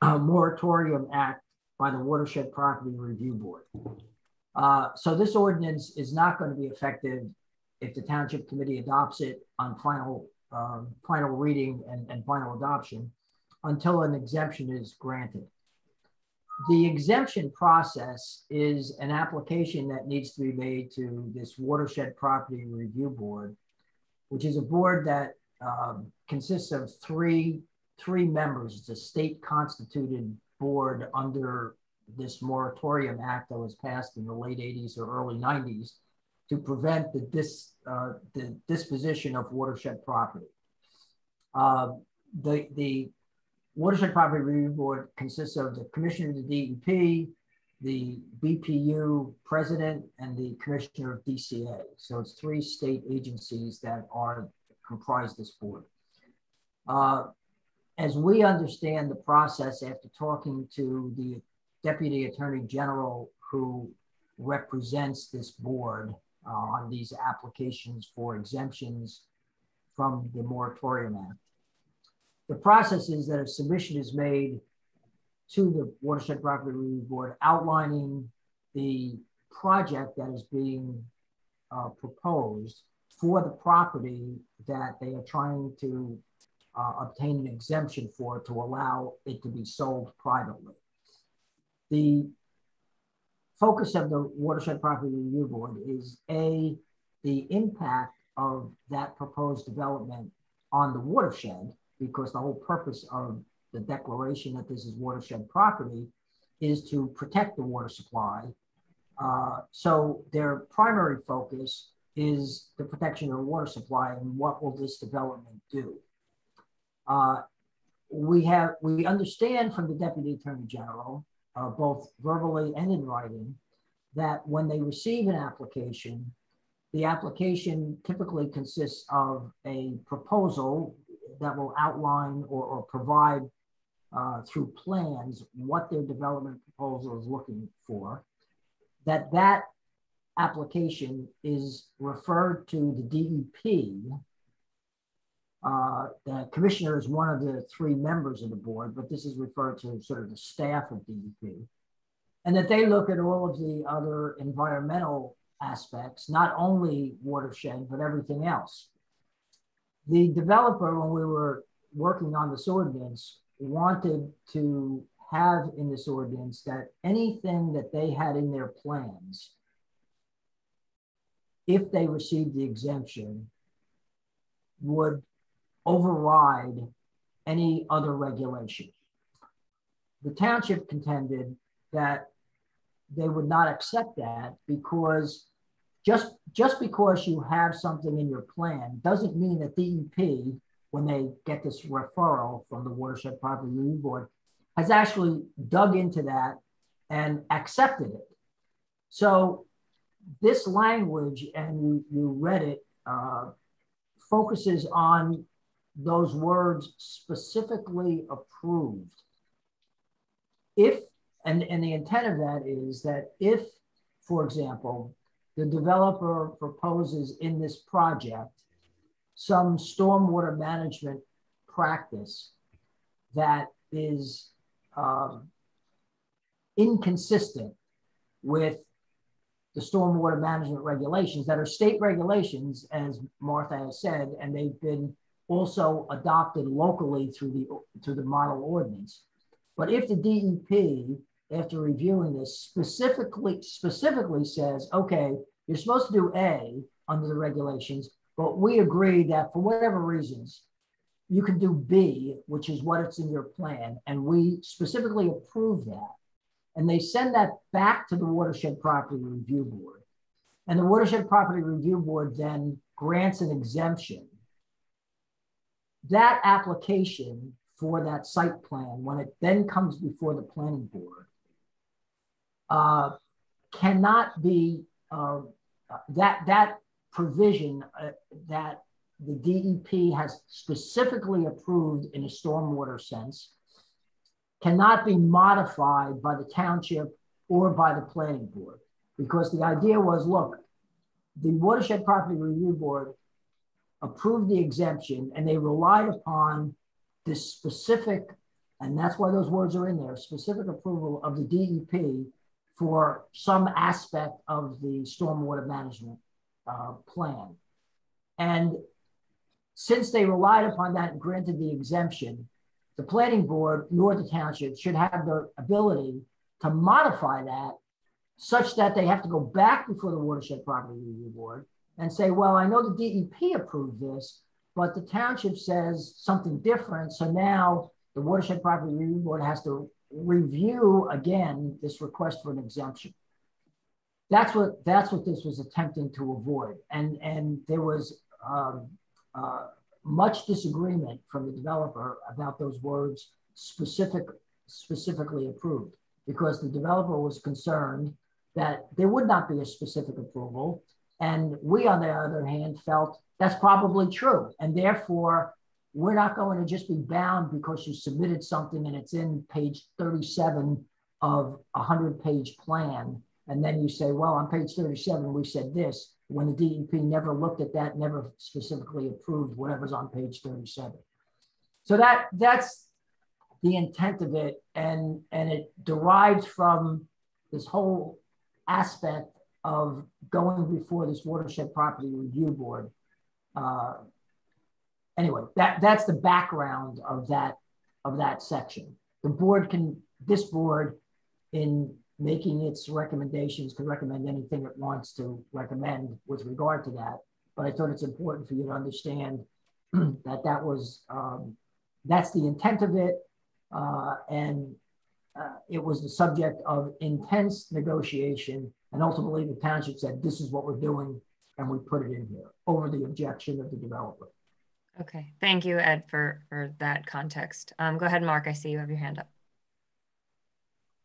Moratorium Act by the Watershed Property Review Board. So this ordinance is not going to be effective if the Township Committee adopts it on final reading and final adoption until an exemption is granted. The exemption process is an application that needs to be made to this Watershed Property Review Board, which is a board that consists of three members. It's a state constituted board under this Moratorium Act that was passed in the late 80s or early 90s to prevent the disposition of watershed property. The Watershed Property Review Board consists of the Commissioner of the DEP, the BPU President, and the Commissioner of DCA. So it's 3 state agencies that comprise this board. As we understand the process after talking to the Deputy Attorney General who represents this board on these applications for exemptions from the Moratorium Act, the process is that a submission is made to the Watershed Property Review Board outlining the project that is being proposed for the property that they are trying to obtain an exemption for to allow it to be sold privately. The focus of the Watershed Property Review Board is the impact of that proposed development on the watershed, because the whole purpose of the declaration that this is watershed property is to protect the water supply. So their primary focus is the protection of the water supply and what will this development do. We understand from the Deputy Attorney General, both verbally and in writing, that when they receive an application, the application typically consists of a proposal that will outline or provide through plans what their development proposal is looking for, that application is referred to the DEP. The commissioner is one of the 3 members of the board, but this is referred to sort of the staff of DEP, and that they look at all of the other environmental aspects, not only watershed, but everything else. The developer, when we were working on this ordinance, wanted to have in this ordinance that anything that they had in their plans, if they received the exemption, would override any other regulation. The township contended that they would not accept that because just because you have something in your plan doesn't mean that DEP, when they get this referral from the Watershed Property Review Board, has actually dug into that and accepted it. So this language, and you read it, focuses on those words specifically approved. If, and the intent of that is that if, for example, the developer proposes in this project some stormwater management practice that is inconsistent with the stormwater management regulations that are state regulations, as Martha has said, and they've been also adopted locally through the model ordinance. But if the DEP, after reviewing this, specifically says, okay, you're supposed to do A under the regulations, but we agree that for whatever reasons, you can do B, which is what it's in your plan, and we specifically approve that. And they send that back to the Watershed Property Review Board. And the Watershed Property Review Board then grants an exemption. That application for that site plan, when it then comes before the planning board, cannot be, that provision that the DEP has specifically approved in a stormwater sense cannot be modified by the township or by the planning board. Because the idea was, look, the Watershed Property Review Board approved the exemption and they relied upon this specific, and that's why those words are in there, specific approval of the DEP for some aspect of the stormwater management plan. And since they relied upon that and granted the exemption, the planning board nor the township should have the ability to modify that such that they have to go back before the Watershed Property Review Board and say, well, I know the DEP approved this, but the township says something different. So now the Watershed Property Review Board has to review again this request for an exemption. That's what this was attempting to avoid. And there was much disagreement from the developer about those words specifically approved, because the developer was concerned that there would not be a specific approval. And we, on the other hand, felt that's probably true. And therefore, we're not going to just be bound because you submitted something and it's in page 37 of a 100-page plan. And then you say, well, on page 37, we said this, when the DEP never looked at that, never specifically approved whatever's on page 37. So that's the intent of it. And it derives from this whole aspect of going before this Watershed Property Review Board. Anyway, that's the background of that section. This board, in making its recommendations, can recommend anything it wants to recommend with regard to that. But I thought it's important for you to understand that was that's the intent of it, and it was the subject of intense negotiation. And ultimately, the township said, "This is what we're doing," and we put it in here over the objection of the developer. Okay, thank you, Ed, for that context. Go ahead, Mark. I see you have your hand up.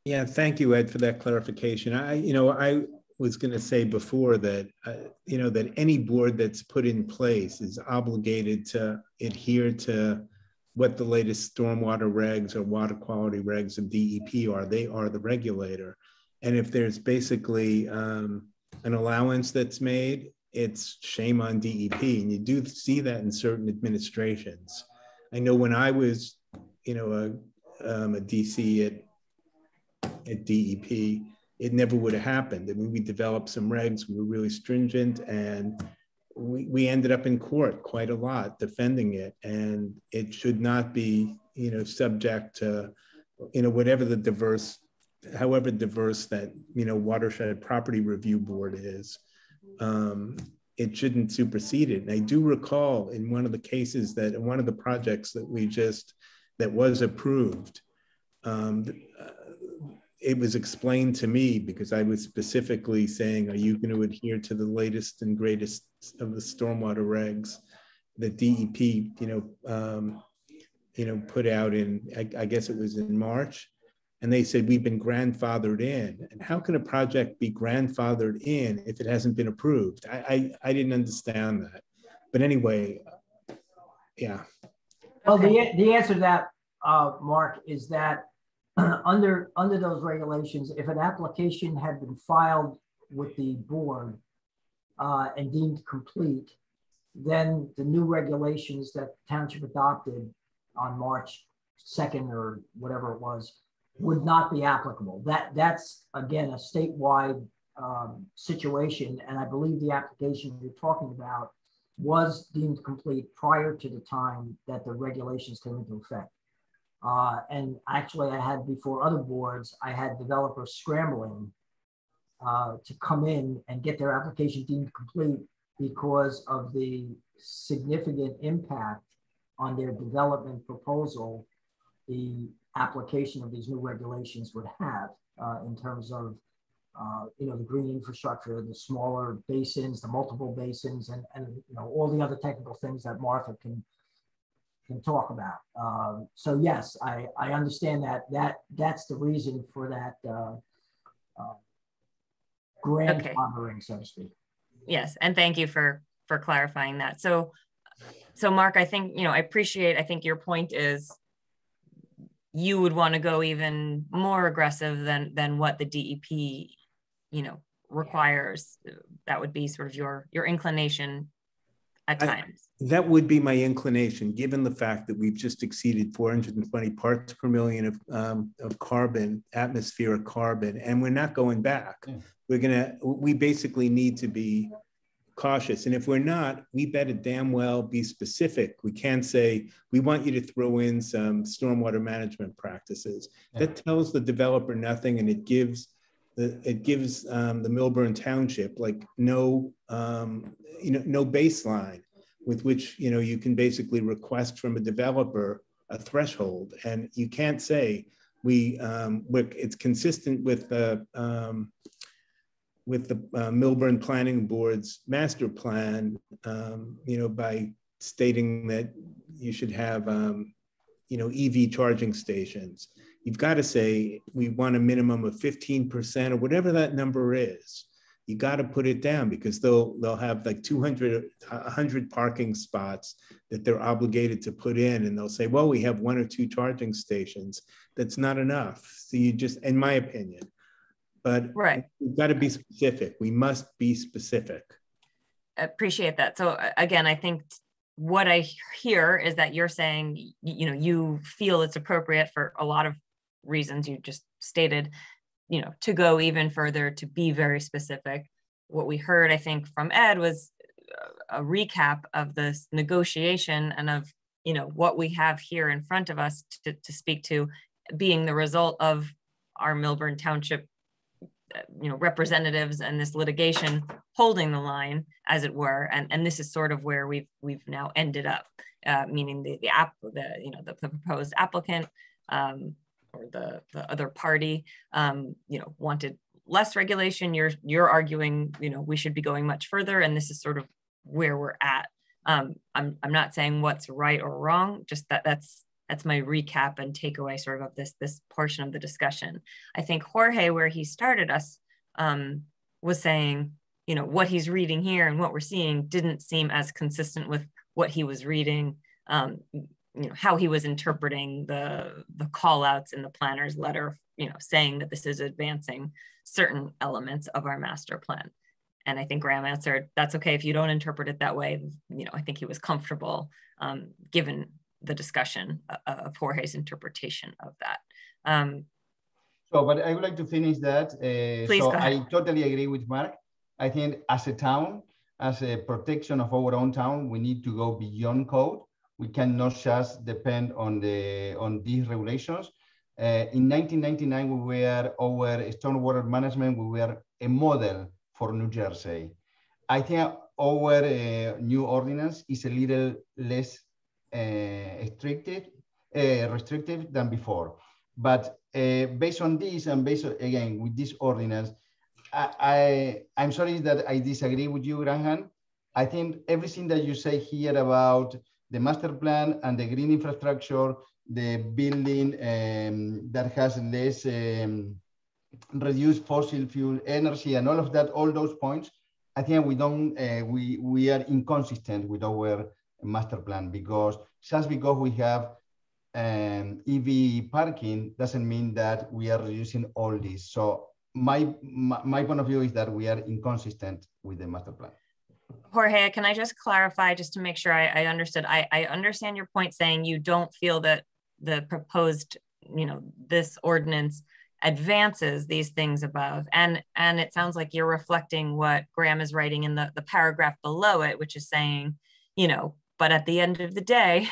Yeah, thank you, Ed, for that clarification. I was going to say before that, that any board that's put in place is obligated to adhere to what the latest stormwater regs or water quality regs of DEP are. They are the regulator. And if there's basically an allowance that's made, it's shame on DEP. And you do see that in certain administrations. I know when I was, you know, a DC at DEP, it never would have happened. I mean, we developed some regs, we were really stringent, and we ended up in court quite a lot defending it. And it should not be, you know, subject to, you know, whatever the diverse, however diverse that, you know, watershed property review board is, it shouldn't supersede it. And I do recall in one of the cases that, one of the projects that we just, that was approved, it was explained to me, because I was specifically saying, are you going to adhere to the latest and greatest of the stormwater regs that DEP, you know, put out in, I guess it was in March. And they said, we've been grandfathered in. And how can a project be grandfathered in if it hasn't been approved? I didn't understand that. But anyway, yeah. Well, the answer to that, Mark, is that under those regulations, if an application had been filed with the board and deemed complete, then the new regulations that the township adopted on March 2nd or whatever it was would not be applicable. That's again a statewide situation, and I believe the application you're talking about was deemed complete prior to the time that the regulations came into effect. And actually, I had, before other boards, I had developers scrambling to come in and get their application deemed complete because of the significant impact on their development proposal the application of these new regulations would have in terms of you know, the green infrastructure, the smaller basins, the multiple basins, and you know, all the other technical things that Martha can talk about. So yes, I understand that's the reason for that grandfathering, so to speak. Yes, and thank you for clarifying that. So Mark, I think, you know, I think your point is you would want to go even more aggressive than what the DEP, you know, requires. That would be sort of your inclination at times. That would be my inclination, given the fact that we've just exceeded 420 parts per million of carbon, atmospheric carbon, and we're not going back. Yeah. We basically need to be cautious. And if we're not, we better damn well be specific. We can't say, we want you to throw in some stormwater management practices. Yeah. That tells the developer nothing, and it gives the Millburn Township like no baseline with which, you know, you can basically request from a developer a threshold. And you can't say it's consistent with the Millburn Planning Board's master plan, you know, by stating that you should have, you know, EV charging stations. You've got to say, we want a minimum of 15% or whatever that number is. You got to put it down, because they'll have like 100 parking spots that they're obligated to put in. And they'll say, well, we have 1 or 2 charging stations. That's not enough. So you just, in my opinion, but right, we've got to be specific. We must be specific. Appreciate that. So again, I think what I hear is that you're saying, you know, you feel it's appropriate for a lot of reasons you just stated, you know, to go even further, to be very specific. What we heard, I think, from Ed was a recap of this negotiation and of, you know, what we have here in front of us to speak to being the result of our Millburn Township, you know, representatives and this litigation holding the line, as it were, and this is sort of where we've now ended up, meaning the proposed applicant or the other party, you know, wanted less regulation. You're arguing, you know, we should be going much further, and this is sort of where we're at. I'm not saying what's right or wrong, just that's my recap and takeaway sort of this portion of the discussion. I think Jorge, where he started us, was saying, you know, what he's reading here and what we're seeing didn't seem as consistent with what he was reading how he was interpreting the call outs in the planner's letter, saying that this is advancing certain elements of our master plan. And I think Graham answered, that's okay if you don't interpret it that way. I think he was comfortable given the discussion of Jorge's interpretation of that. But I would like to finish that. Please so go ahead. I totally agree with Mark. I think as a town, as a protection of our own town, we need to go beyond code. We cannot just depend on these regulations. In 1999, we were our stormwater management, we were a model for New Jersey. I think our new ordinance is a little less restrictive than before. But based on this and based on, again, with this ordinance, I'm sorry that I disagree with you, Graham. I think everything that you say here about the master plan and the green infrastructure, the building that has less reduced fossil fuel energy and all of that, all those points, I think we are inconsistent with our master plan, because just because we have EV parking doesn't mean that we are reducing all this. So my point of view is that we are inconsistent with the master plan. Jorge, can I just clarify, just to make sure I understood? I understand your point, saying you don't feel that the proposed, this ordinance advances these things above. And it sounds like you're reflecting what Graham is writing in the paragraph below it, which is saying, but at the end of the day,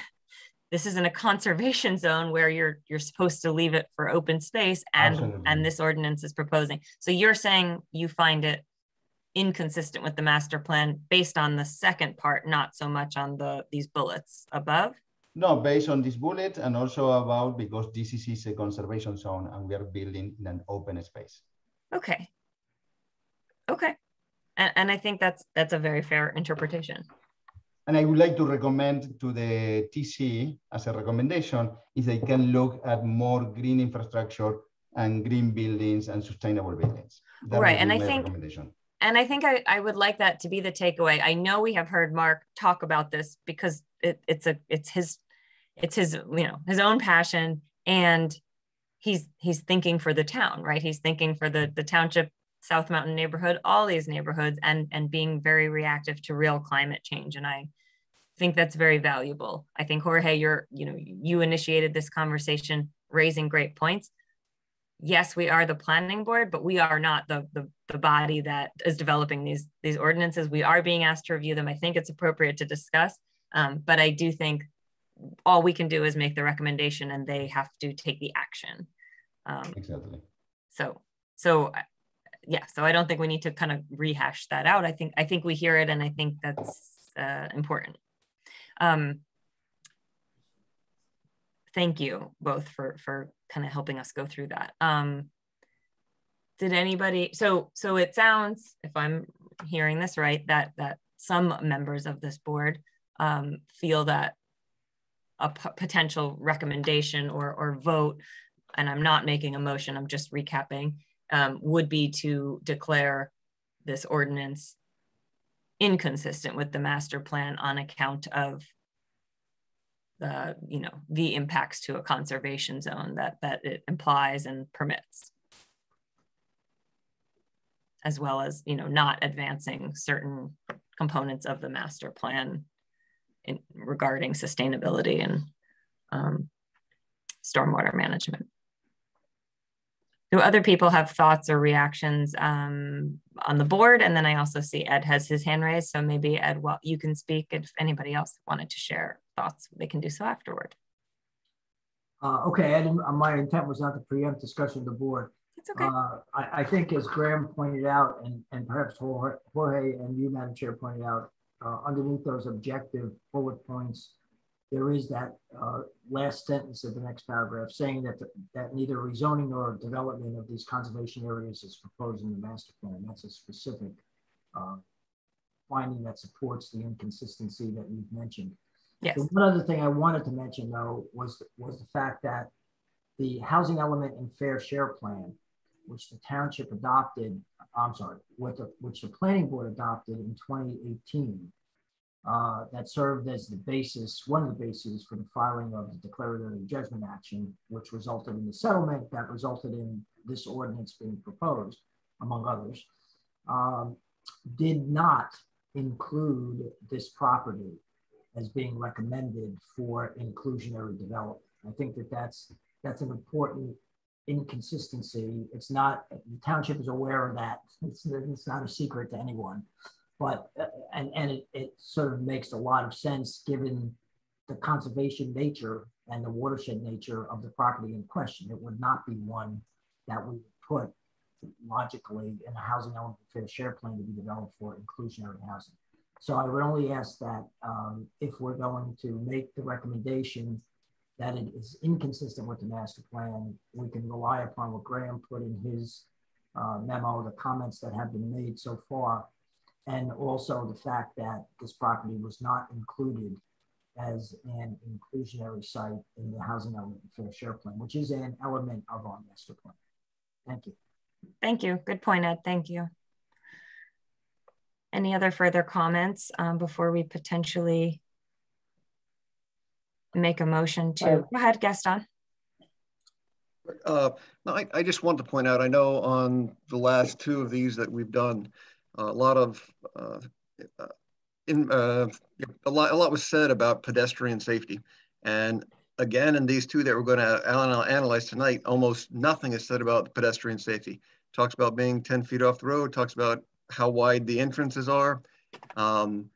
this isn't a conservation zone where you're supposed to leave it for open space, and this ordinance is proposing. So you're saying you find it inconsistent with the master plan based on the second part, not so much on these bullets above? No, based on this bullet, and also about because this is a conservation zone and we are building in an open space. Okay. And I think that's a very fair interpretation. And I would like to recommend to the TC as a recommendation is they can look at more green infrastructure and green buildings and sustainable buildings. That right, and I think I would like that to be the takeaway. I know we have heard Mark talk about this because it's his his own passion, and he's thinking for the town, right? He's thinking for the township, South Mountain neighborhood, all these neighborhoods, and being very reactive to real climate change. And I think that's very valuable. I think, Jorge, you initiated this conversation, raising great points. Yes, we are the planning board, but we are not the body that is developing these ordinances. We are being asked to review them. I think it's appropriate to discuss, but I do think all we can do is make the recommendation, and they have to take the action. Exactly. So I don't think we need to kind of rehash that out. I think we hear it, and I think that's important. Thank you both for kind of helping us go through that. Did anybody, so it sounds, if I'm hearing this right, that some members of this board feel that a potential recommendation or vote, and I'm not making a motion, I'm just recapping, would be to declare this ordinance inconsistent with the master plan on account of the impacts to a conservation zone that it implies and permits, as well as not advancing certain components of the master plan regarding sustainability and stormwater management. Do other people have thoughts or reactions on the board? And then I also see Ed has his hand raised. So maybe Ed, you can speak. If anybody else wanted to share thoughts, they can do so afterward. Okay, Ed, my intent was not to preempt discussion of the board. It's okay. I think, as Graham pointed out, and perhaps Jorge and you, Madam Chair, pointed out, underneath those objective bullet points, there is that last sentence of the next paragraph saying that neither rezoning nor development of these conservation areas is proposed in the master plan. That's a specific finding that supports the inconsistency that you've mentioned. Yes. The one other thing I wanted to mention, though, was the fact that the housing element and fair share plan, which the township adopted, which the planning board adopted in 2018, that served as the basis, one of the bases for the filing of the declaratory judgment action, which resulted in the settlement that resulted in this ordinance being proposed, among others, did not include this property as being recommended for inclusionary development. I think that that's an important inconsistency. It's not, the township is aware of that. It's not a secret to anyone, but, it sort of makes a lot of sense given the conservation nature and the watershed nature of the property in question. It would not be one that we put logically in a housing element fair share plan to be developed for inclusionary housing. So I would only ask that if we're going to make the recommendation that it is inconsistent with the master plan, we can rely upon what Graham put in his memo, the comments that have been made so far, and also the fact that this property was not included as an inclusionary site in the housing element fair share plan, which is an element of our master plan. Thank you. Thank you. Good point, Ed. Thank you. Any other further comments before we potentially make a motion to go ahead, Gaston? No, I just want to point out, I know on the last two of these that we've done, a lot was said about pedestrian safety. And again, in these two that we're going to analyze tonight, almost nothing is said about pedestrian safety. Talks about being 10 feet off the road, talks about how wide the entrances are. And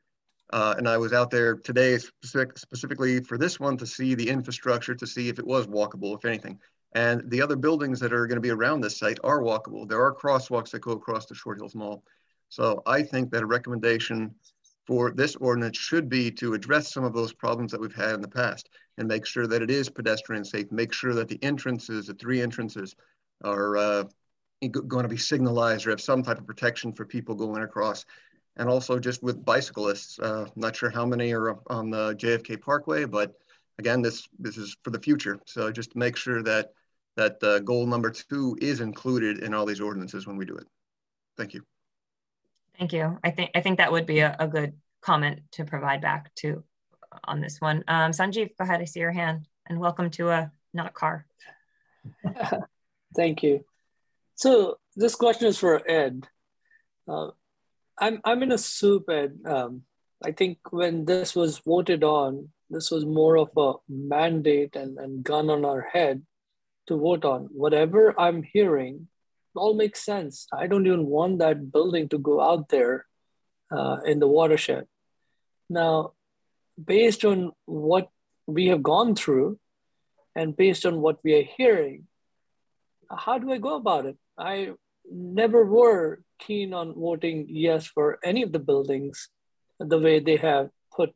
I was out there today specifically for this one to see the infrastructure, to see if it was walkable, if anything. And the other buildings that are going to be around this site are walkable. There are crosswalks that go across the Short Hills Mall. So I think that a recommendation for this ordinance should be to address some of those problems that we've had in the past and make sure that it is pedestrian safe, make sure that the entrances, the three entrances, are going to be signalized or have some type of protection for people going across. And also just with bicyclists, not sure how many are on the JFK Parkway, but again, this is for the future. So just to make sure that goal number 2 is included in all these ordinances when we do it. Thank you. Thank you. I think that would be a good comment to provide back to on this one. Sanjeev, go ahead. I see your hand, and welcome to a not car. Thank you. So this question is for Ed. I'm in a soup, Ed. I think when this was voted on, this was more of a mandate and gun on our head to vote on. Whatever I'm hearing, it all makes sense. I don't even want that building to go out there in the watershed. Now, based on what we have gone through and based on what we are hearing, how do I go about it? I never were keen on voting yes for any of the buildings the way they have put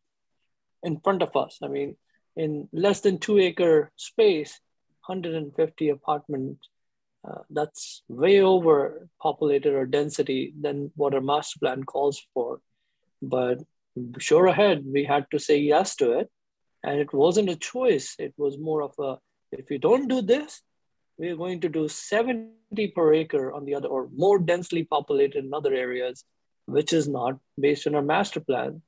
in front of us. I mean, in less than 2 acre space, 150 apartments, that's way over populated or density than what our master plan calls for. But sure ahead, we had to say yes to it. And it wasn't a choice. It was more of a, if you don't do this, we're going to do 70 per acre on the other, or more densely populated in other areas, which is not based on our master plan.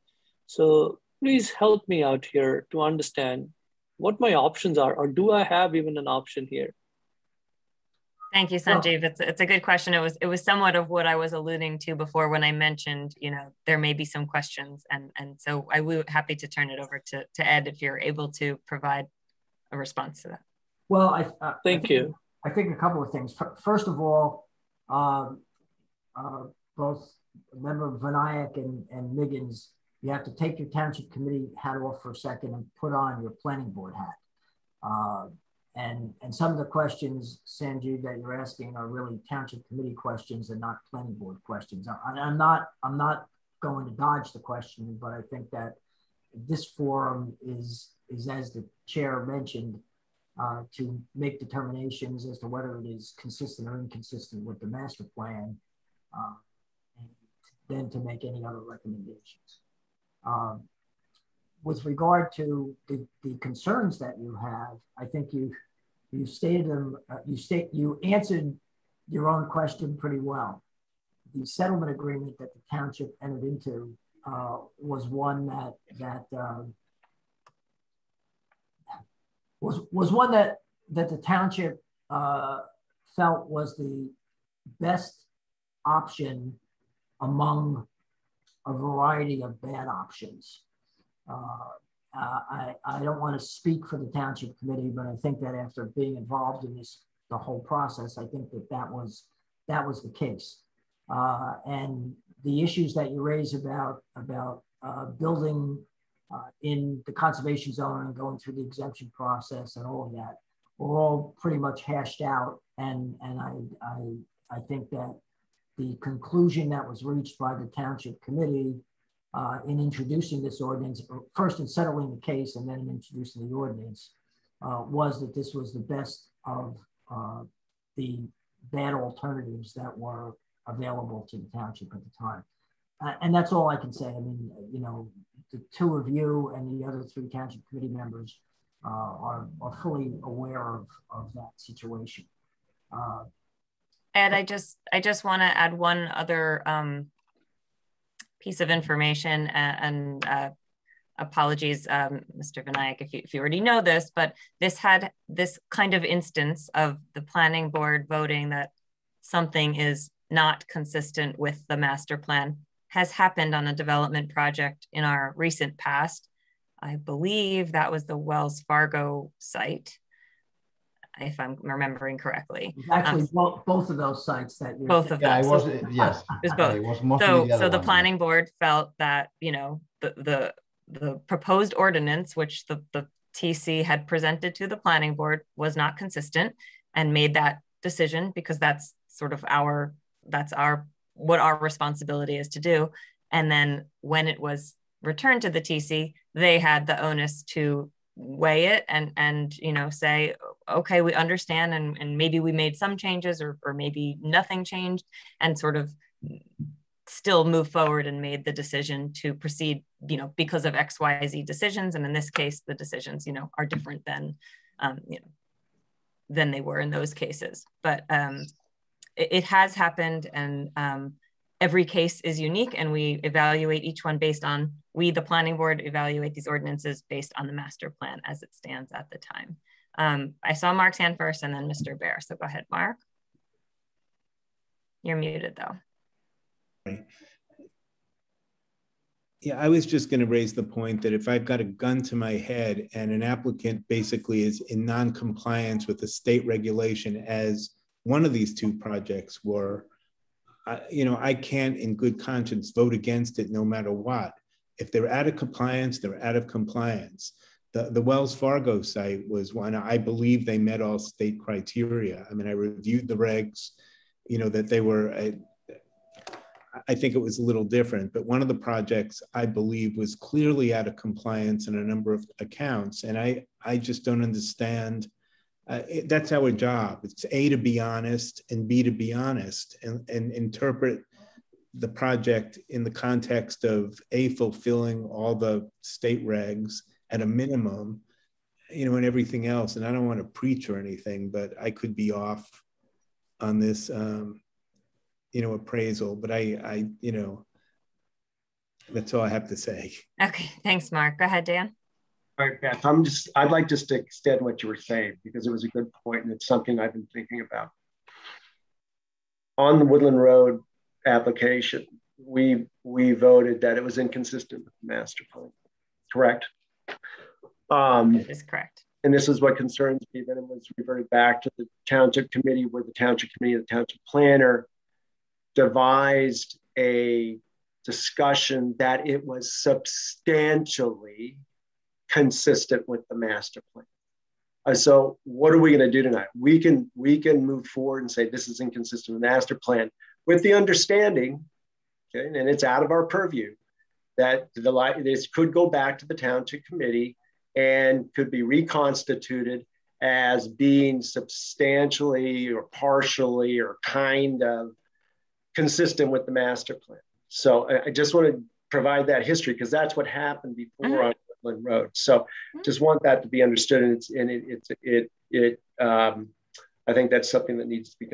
So please help me out here to understand what my options are, or do I have even an option here? Thank you, Sanjeev. It's a good question. It was somewhat of what I was alluding to before when I mentioned, there may be some questions. And so I would happy to turn it over to Ed if you're able to provide a response to that. Well, thank you. I think a couple of things. First of all, both Member Vinayak and Miggins, you have to take your township committee hat off for a second and put on your planning board hat. And some of the questions, Sanjeev, that you're asking are really township committee questions and not planning board questions. I'm not going to dodge the question, but I think that this forum is as the chair mentioned, to make determinations as to whether it is consistent or inconsistent with the master plan, and then to make any other recommendations. With regard to the concerns that you have, I think you stated them. You answered your own question pretty well. The settlement agreement that the township entered into was one that the township felt was the best option among a variety of bad options. I don't want to speak for the township committee, but I think that after being involved in the whole process, I think that was the case. And the issues that you raise about building in the conservation zone and going through the exemption process and all of that were all pretty much hashed out. And I think that the conclusion that was reached by the township committee in introducing this ordinance, first in settling the case and then in introducing the ordinance, was that this was the best of the bad alternatives that were available to the township at the time. And that's all I can say. I mean, you know, the two of you and the other three township committee members are fully aware of that situation. Ed, I just want to add one other piece of information, and apologies, Mr. Vinayak, if you already know this, but this kind of instance of the planning board voting that something is not consistent with the master plan has happened on a development project in our recent past. I believe that was the Wells Fargo site, if I'm remembering correctly. Actually, both of those sites that you're both of them. Yeah, it was, yes. It was both. It was mostly so the planning board felt that, you know, the proposed ordinance, which the TC had presented to the planning board, was not consistent, and made that decision because that's sort of what our responsibility is to do. And then when it was returned to the TC, they had the onus to weigh it and you know, say, okay, we understand, and maybe we made some changes or maybe nothing changed, and sort of still move forward and made the decision to proceed, you know, because of XYZ decisions. And in this case, the decisions, you know, are different than, you know, than they were in those cases. But it has happened, and every case is unique, and we evaluate each one based on, the planning board evaluate these ordinances based on the master plan as it stands at the time. I saw Mark's hand first and then Mr. Bear. So go ahead, Mark. You're muted though. Yeah, I was just going to raise the point that if I've got a gun to my head and an applicant basically is in non-compliance with the state regulation, as one of these two projects were, you know, I can't in good conscience vote against it no matter what. If they're out of compliance, they're out of compliance. The Wells Fargo site was one, I believe they met all state criteria. I mean, I reviewed the regs, you know, that they were, I think it was a little different, but one of the projects I believe was clearly out of compliance in a number of accounts. And I just don't understand. That's our job. It's A, to be honest, and B, to be honest, and interpret the project in the context of A, fulfilling all the state regs at a minimum, you know, and everything else. And I don't want to preach or anything, but I could be off on this, you know, appraisal, but I, you know, that's all I have to say. Okay, thanks, Mark. Go ahead, Dan. All right, Beth, I'd like just to extend what you were saying, because it was a good point and it's something I've been thinking about. On the Woodland Road application, we voted that it was inconsistent with the master plan, correct? That is correct. And this is what concerns me, that it was reverted back to the township committee, where the township committee, the township planner devised a discussion that it was substantially consistent with the master plan. So what are we going to do tonight? We can move forward and say this is inconsistent with the master plan, with the understanding, okay, and it's out of our purview, that this could go back to the township committee and could be reconstituted as being substantially or partially or kind of consistent with the master plan. So I just want to provide that history, because that's what happened before on Woodland Road. So just want that to be understood. And I think that's something that needs to be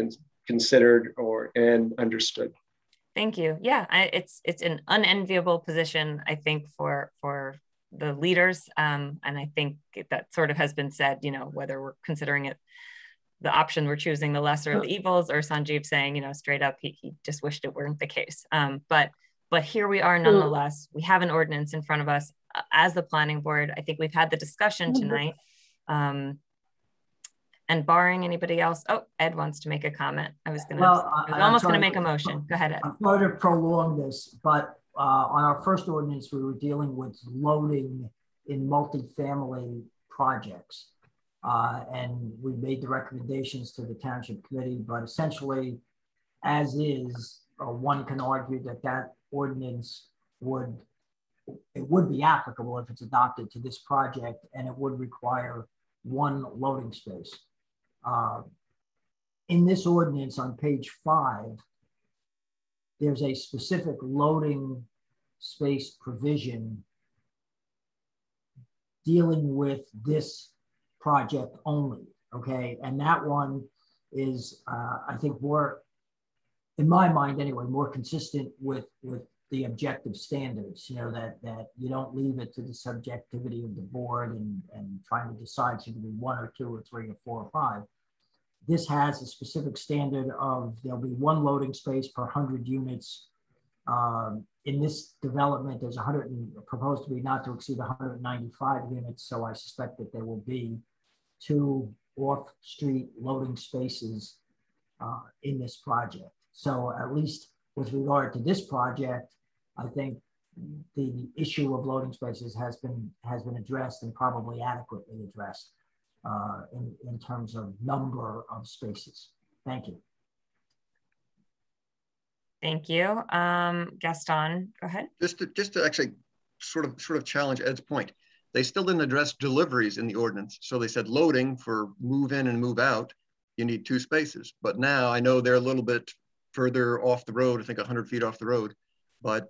considered and understood. Thank you. Yeah, it's an unenviable position, I think, for the leaders. And I think that sort of has been said, you know, whether we're considering it the option we're choosing, the lesser of the evils, or Sanjeev saying, you know, straight up, he just wished it weren't the case. But here we are nonetheless. We have an ordinance in front of us as the planning board. I think we've had the discussion tonight. And barring anybody else, oh, Ed wants to make a comment. I was almost gonna make a motion. Go ahead, Ed. I'm sorry to prolong this, but on our first ordinance, we were dealing with loading in multifamily projects. And we made the recommendations to the township committee, but essentially, as is, one can argue that that ordinance would be applicable if it's adopted to this project, and it would require one loading space. In this ordinance on page 5, there's a specific loading space provision dealing with this project only, okay? And that one is, I think, more, in my mind anyway, more consistent with the objective standards, you know, that you don't leave it to the subjectivity of the board and trying to decide should it be 1 or 2 or 3 or 4 or 5. This has a specific standard of there'll be one loading space per 100 units. In this development, there's proposed to be not to exceed 195 units. So I suspect that there will be 2 off-street loading spaces in this project. So at least with regard to this project, I think the issue of loading spaces has been addressed, and probably adequately addressed in terms of number of spaces. Thank you. Thank you. Gaston, go ahead. Just to actually sort of challenge Ed's point. They still didn't address deliveries in the ordinance. So they said loading for move in and move out, you need 2 spaces. But now I know they're a little bit further off the road, I think 100 feet off the road. But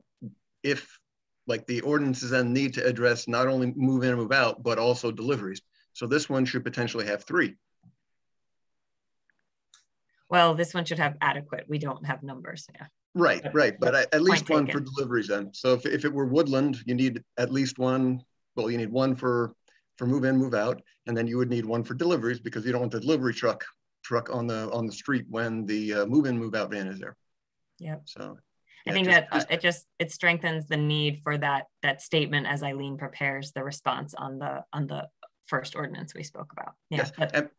if, like, the ordinances then need to address not only move in and move out, but also deliveries. So this one should potentially have 3. Well, this one should have adequate. We don't have numbers. Yeah. Right. But at least Point one taken. for deliveries then. So if it were woodland, you need at least one. Well, you need one for move in, move out, and then you would need one for deliveries, because you don't want the delivery truck on the street when the move in, move out van is there. Yep. So I think it strengthens the need for that statement as Eileen prepares the response on the first ordinance we spoke about. Yeah. Yes.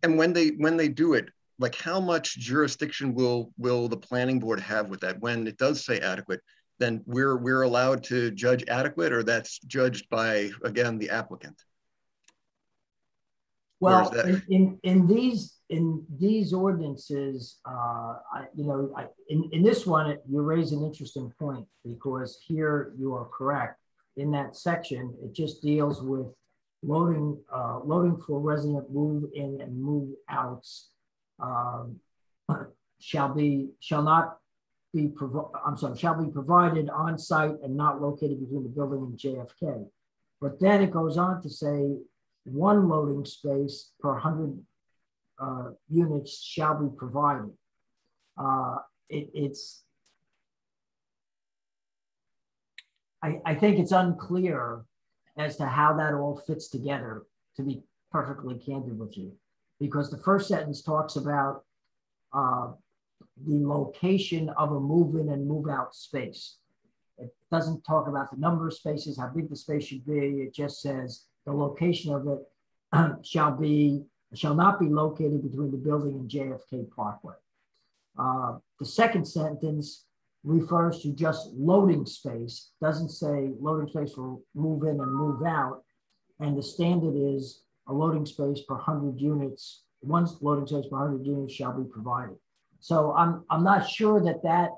And when they do it, like, how much jurisdiction will the planning board have with that? When it does say adequate, then we're allowed to judge adequate, or that's judged by, again, the applicant? Well, in these ordinances, in this one, you raise an interesting point, because here you are correct. In that section, it just deals with loading for resident move in and move outs shall be provided on site and not located between the building and JFK. But then it goes on to say 1 loading space per 100 units shall be provided. I think it's unclear as to how that all fits together, to be perfectly candid with you, because the first sentence talks about the location of a move-in and move-out space. It doesn't talk about the number of spaces, how big the space should be. It just says the location of it shall not be located between the building and JFK Parkway. The second sentence refers to just loading space, doesn't say loading space for move in and move out. And the standard is a loading space per 100 units, one loading space per 100 units shall be provided. So I'm not sure that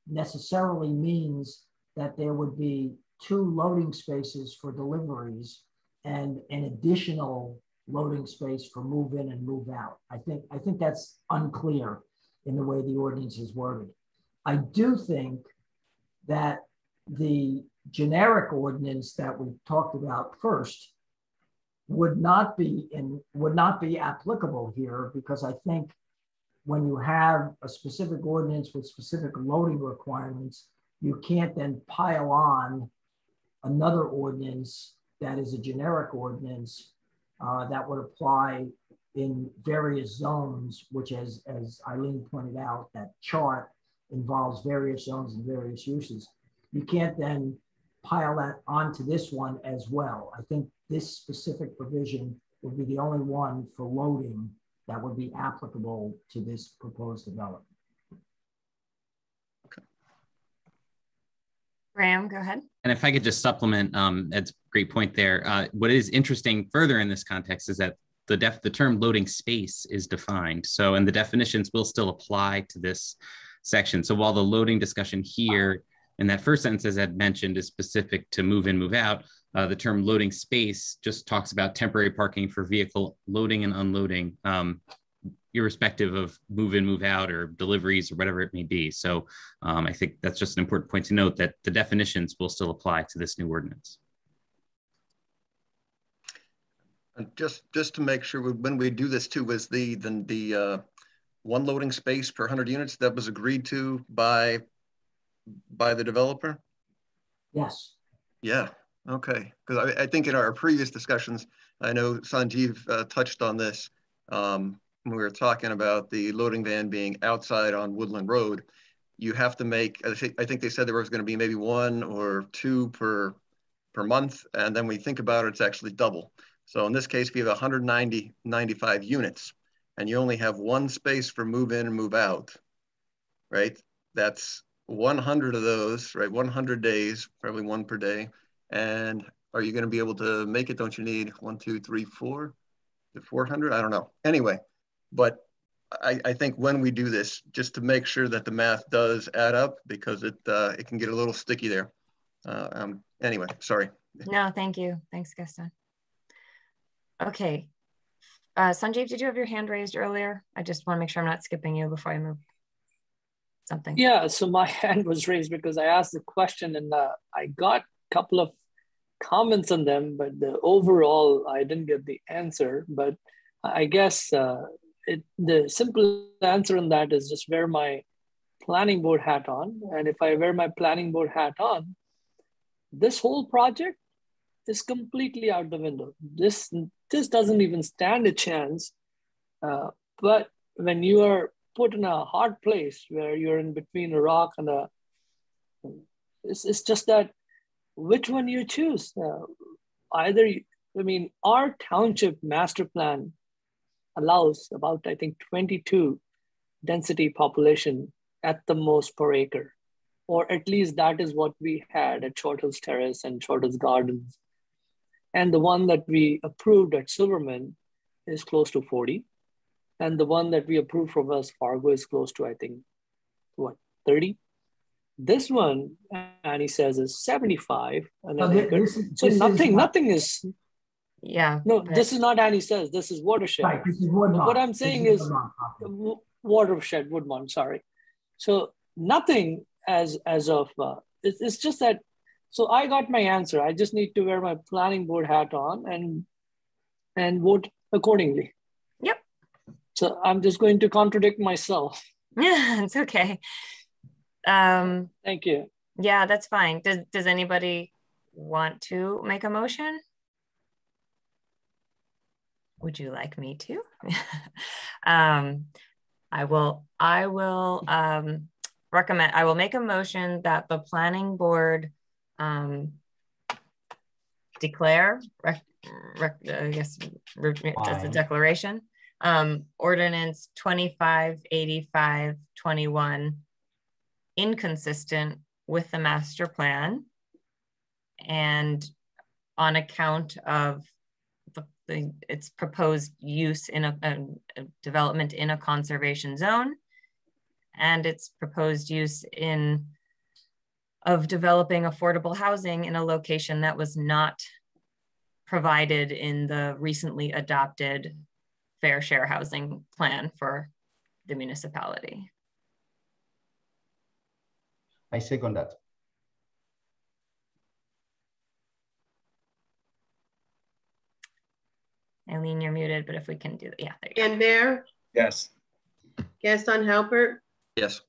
necessarily means that there would be 2 loading spaces for deliveries and an additional loading space for move in and move out. I think that's unclear in the way the ordinance is worded. I do think that the generic ordinance that we talked about first would not be applicable here, because I think when you have a specific ordinance with specific loading requirements, you can't then pile on another ordinance that is a generic ordinance that would apply in various zones, which as Eileen pointed out, that chart involves various zones and various uses. You can't then pile that onto this one as well. I think this specific provision would be the only one for loading that would be applicable to this proposed development. Okay. Graham, go ahead. And if I could just supplement, Ed's great point there. What is interesting further in this context is that the term loading space is defined. So, and the definitions will still apply to this section. So while the loading discussion here in that first sentence, as Ed mentioned, is specific to move in, move out, the term loading space just talks about temporary parking for vehicle loading and unloading, irrespective of move in, move out, or deliveries, or whatever it may be. So I think that's just an important point to note, that the definitions will still apply to this new ordinance. And just to make sure, when we do this too, was the one loading space per 100 units that was agreed to by the developer? Yes. Yeah. Okay. Because I think in our previous discussions, I know Sanjeev touched on this when we were talking about the loading van being outside on Woodland Road. You have to make, I think they said there was going to be maybe 1 or 2 per month. And then when we think about it, it's actually double. So in this case, if you have 95 units and you only have 1 space for move in and move out, right? That's 100 of those, right? 100 days, probably 1 per day. And are you going to be able to make it? Don't you need 1, 2, 3, 4 to 400? I don't know. Anyway, but I think when we do this, just to make sure that the math does add up, because it can get a little sticky there. Anyway, sorry. No, thank you. Thanks, Gaston. Okay. Sanjeev, did you have your hand raised earlier? I just want to make sure I'm not skipping you before I move something. Yeah, so my hand was raised because I asked the question and I got a couple of comments on them, but overall, I didn't get the answer. But I guess the simple answer on that is just wear my planning board hat on. And if I wear my planning board hat on, this whole project is completely out the window. This doesn't even stand a chance. But when you are put in a hard place where you're in between a rock and it's just that which one you choose. Our township master plan allows about, I think, 22 density population at the most per acre, or at least that is what we had at Short Hills Terrace and Short Hills Gardens. And the one that we approved at Silverman is close to 40. And the one that we approved for Wells Fargo is close to, I think, 30? This one, Annie says, is 75. Nothing is. Yeah. No, this is not Annie says. This is Watershed. Right, this is Woodmont. What I'm saying is Watershed, Woodmont, sorry. So nothing as of, it's just that, so I got my answer. I just need to wear my planning board hat on and vote accordingly. Yep. So I'm just going to contradict myself. Yeah, it's okay. Thank you. Yeah, that's fine. Does anybody want to make a motion? Would you like me to? I will make a motion that the planning board declare, I guess that's a declaration, ordinance 2585-21 inconsistent with the master plan, and on account of its proposed use in a development in a conservation zone, and its proposed use of developing affordable housing in a location that was not provided in the recently adopted fair share housing plan for the municipality. I second that. Eileen, you're muted, but if we can do that, yeah, there you And Mayor? Yes. Gaston Halpert, Yes.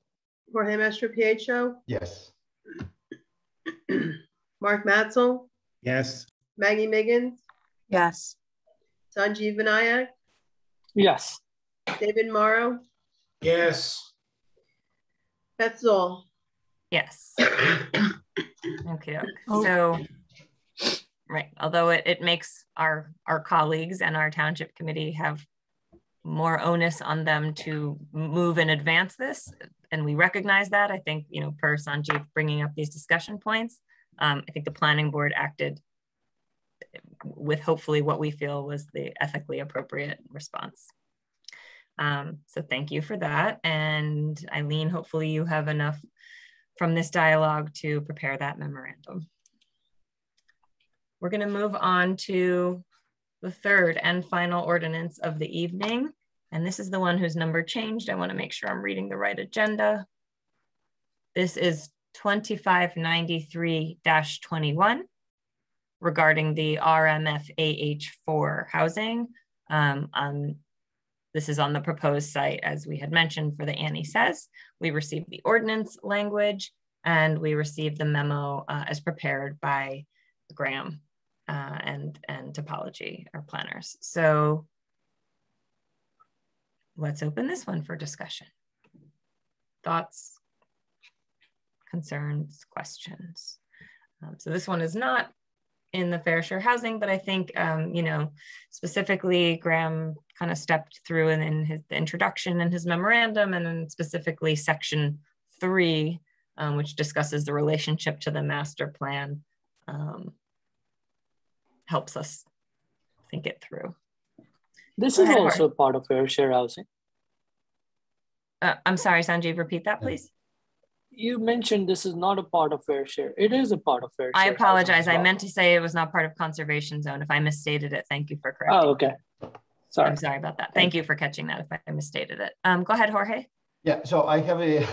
Jorge Mastropietro, Yes. Mark Matzel, Yes. Maggie Miggins, Yes. Sanjeev Vinayak, Yes. David Morrow, Yes. Beth Zoll. Yes. Okay. So, right. Although it makes our colleagues and our township committee have more onus on them to move and advance this, and we recognize that. I think, you know, per Sanjeev bringing up these discussion points, I think the planning board acted with hopefully what we feel was the ethically appropriate response. So thank you for that. And Eileen, hopefully you have enough from this dialogue to prepare that memorandum. We're going to move on to the third and final ordinance of the evening. And this is the one whose number changed. I want to make sure I'm reading the right agenda. This is 2593-21 regarding the RMFAH4 housing. This is on the proposed site, as we had mentioned, for the Annie Says. We received the ordinance language and we received the memo as prepared by Graham and Topology, our planners. So let's open this one for discussion. Thoughts, concerns, questions. So this one is not in the fair share housing, but I think, you know, specifically Graham kind of stepped through in the introduction and his memorandum, and then specifically section 3, which discusses the relationship to the master plan, helps us think it through. This is also part of fair share housing. I'm sorry, Sanjeev, repeat that, please. You mentioned this is not a part of fair share. It is a part of fair share. I apologize. I meant to say it was not part of conservation zone. If I misstated it, thank you for correcting. Oh, okay. Sorry. I'm sorry about that. Thank you for catching that if I misstated it. Go ahead, Jorge. Yeah, so I have a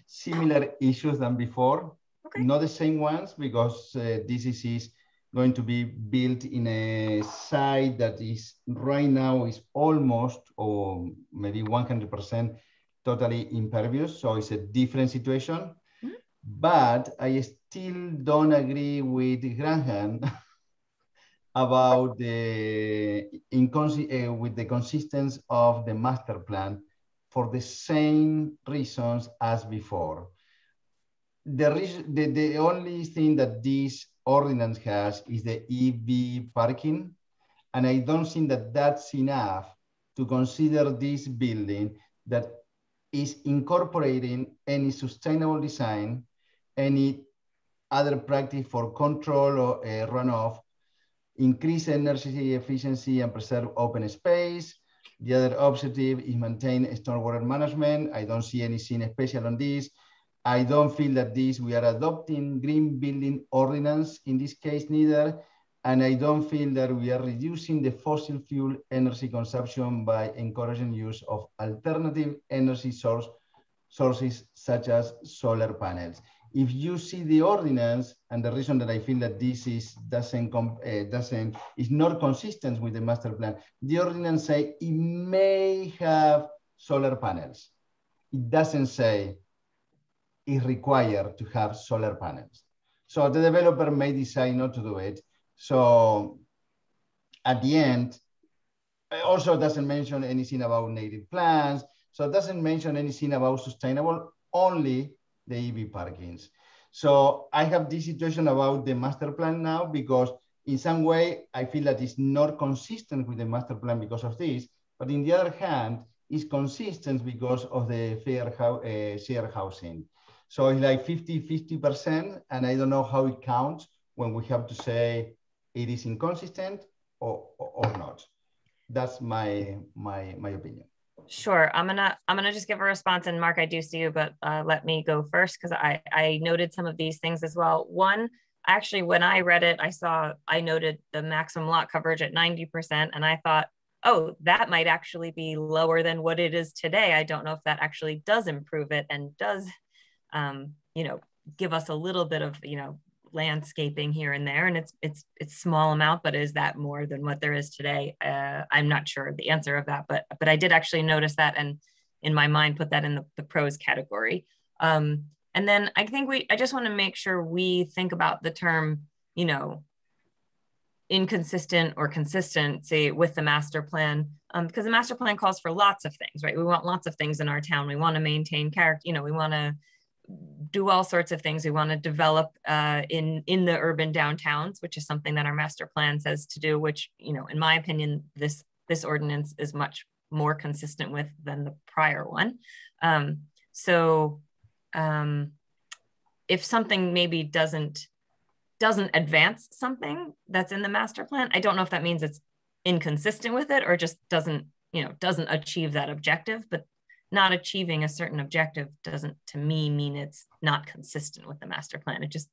similar issues than before. Okay. Not the same ones, because this is going to be built in a site that is right now is almost, or maybe 100% totally impervious. So it's a different situation. Mm-hmm. But I still don't agree with Graham about with the consistency of the master plan for the same reasons as before. The only thing that this ordinance has is the EV parking. And I don't think that that's enough to consider this building that is incorporating any sustainable design, any other practice for control or runoff, increase energy efficiency and preserve open space. The other objective is maintain stormwater management. I don't see anything special on this. I don't feel that we are adopting green building ordinance in this case neither. And I don't feel that we are reducing the fossil fuel energy consumption by encouraging use of alternative energy sources such as solar panels. If you see the ordinance, and the reason that I feel that this is not consistent with the master plan, the ordinance say it may have solar panels. It doesn't say it's required to have solar panels. So the developer may decide not to do it. So at the end, it also doesn't mention anything about native plants. So it doesn't mention anything about sustainable, only the EV parkings. So I have this situation about the master plan now, because in some way, I feel that it's not consistent with the master plan because of this, but in the other hand, it's consistent because of the fair share housing. So it's like 50-50%, and I don't know how it counts when we have to say it is inconsistent or not. That's my opinion. Sure, I'm gonna just give a response, and Mark, I do see you, but let me go first because I noted some of these things as well. One, actually, when I read it, I noted the maximum lot coverage at 90%, and I thought, oh, that might actually be lower than what it is today. I don't know if that actually does improve it and does, you know, give us a little bit of, you know, landscaping here and there, and it's small amount, but is that more than what there is today? I'm not sure the answer of that, but I did actually notice that, and in my mind, put that in the pros category. And then I think I just want to make sure we think about the term, you know, inconsistent or consistency with the master plan, because the master plan calls for lots of things, right? We want lots of things in our town. We want to maintain character, you know, we want to do all sorts of things. We want to develop in the urban downtowns, which is something that our master plan says to do, which, you know, in my opinion, this ordinance is much more consistent with than the prior one. If something maybe doesn't advance something that's in the master plan, I don't know if that means it's inconsistent with it or just doesn't achieve that objective. But not achieving a certain objective doesn't, to me, mean it's not consistent with the master plan. It just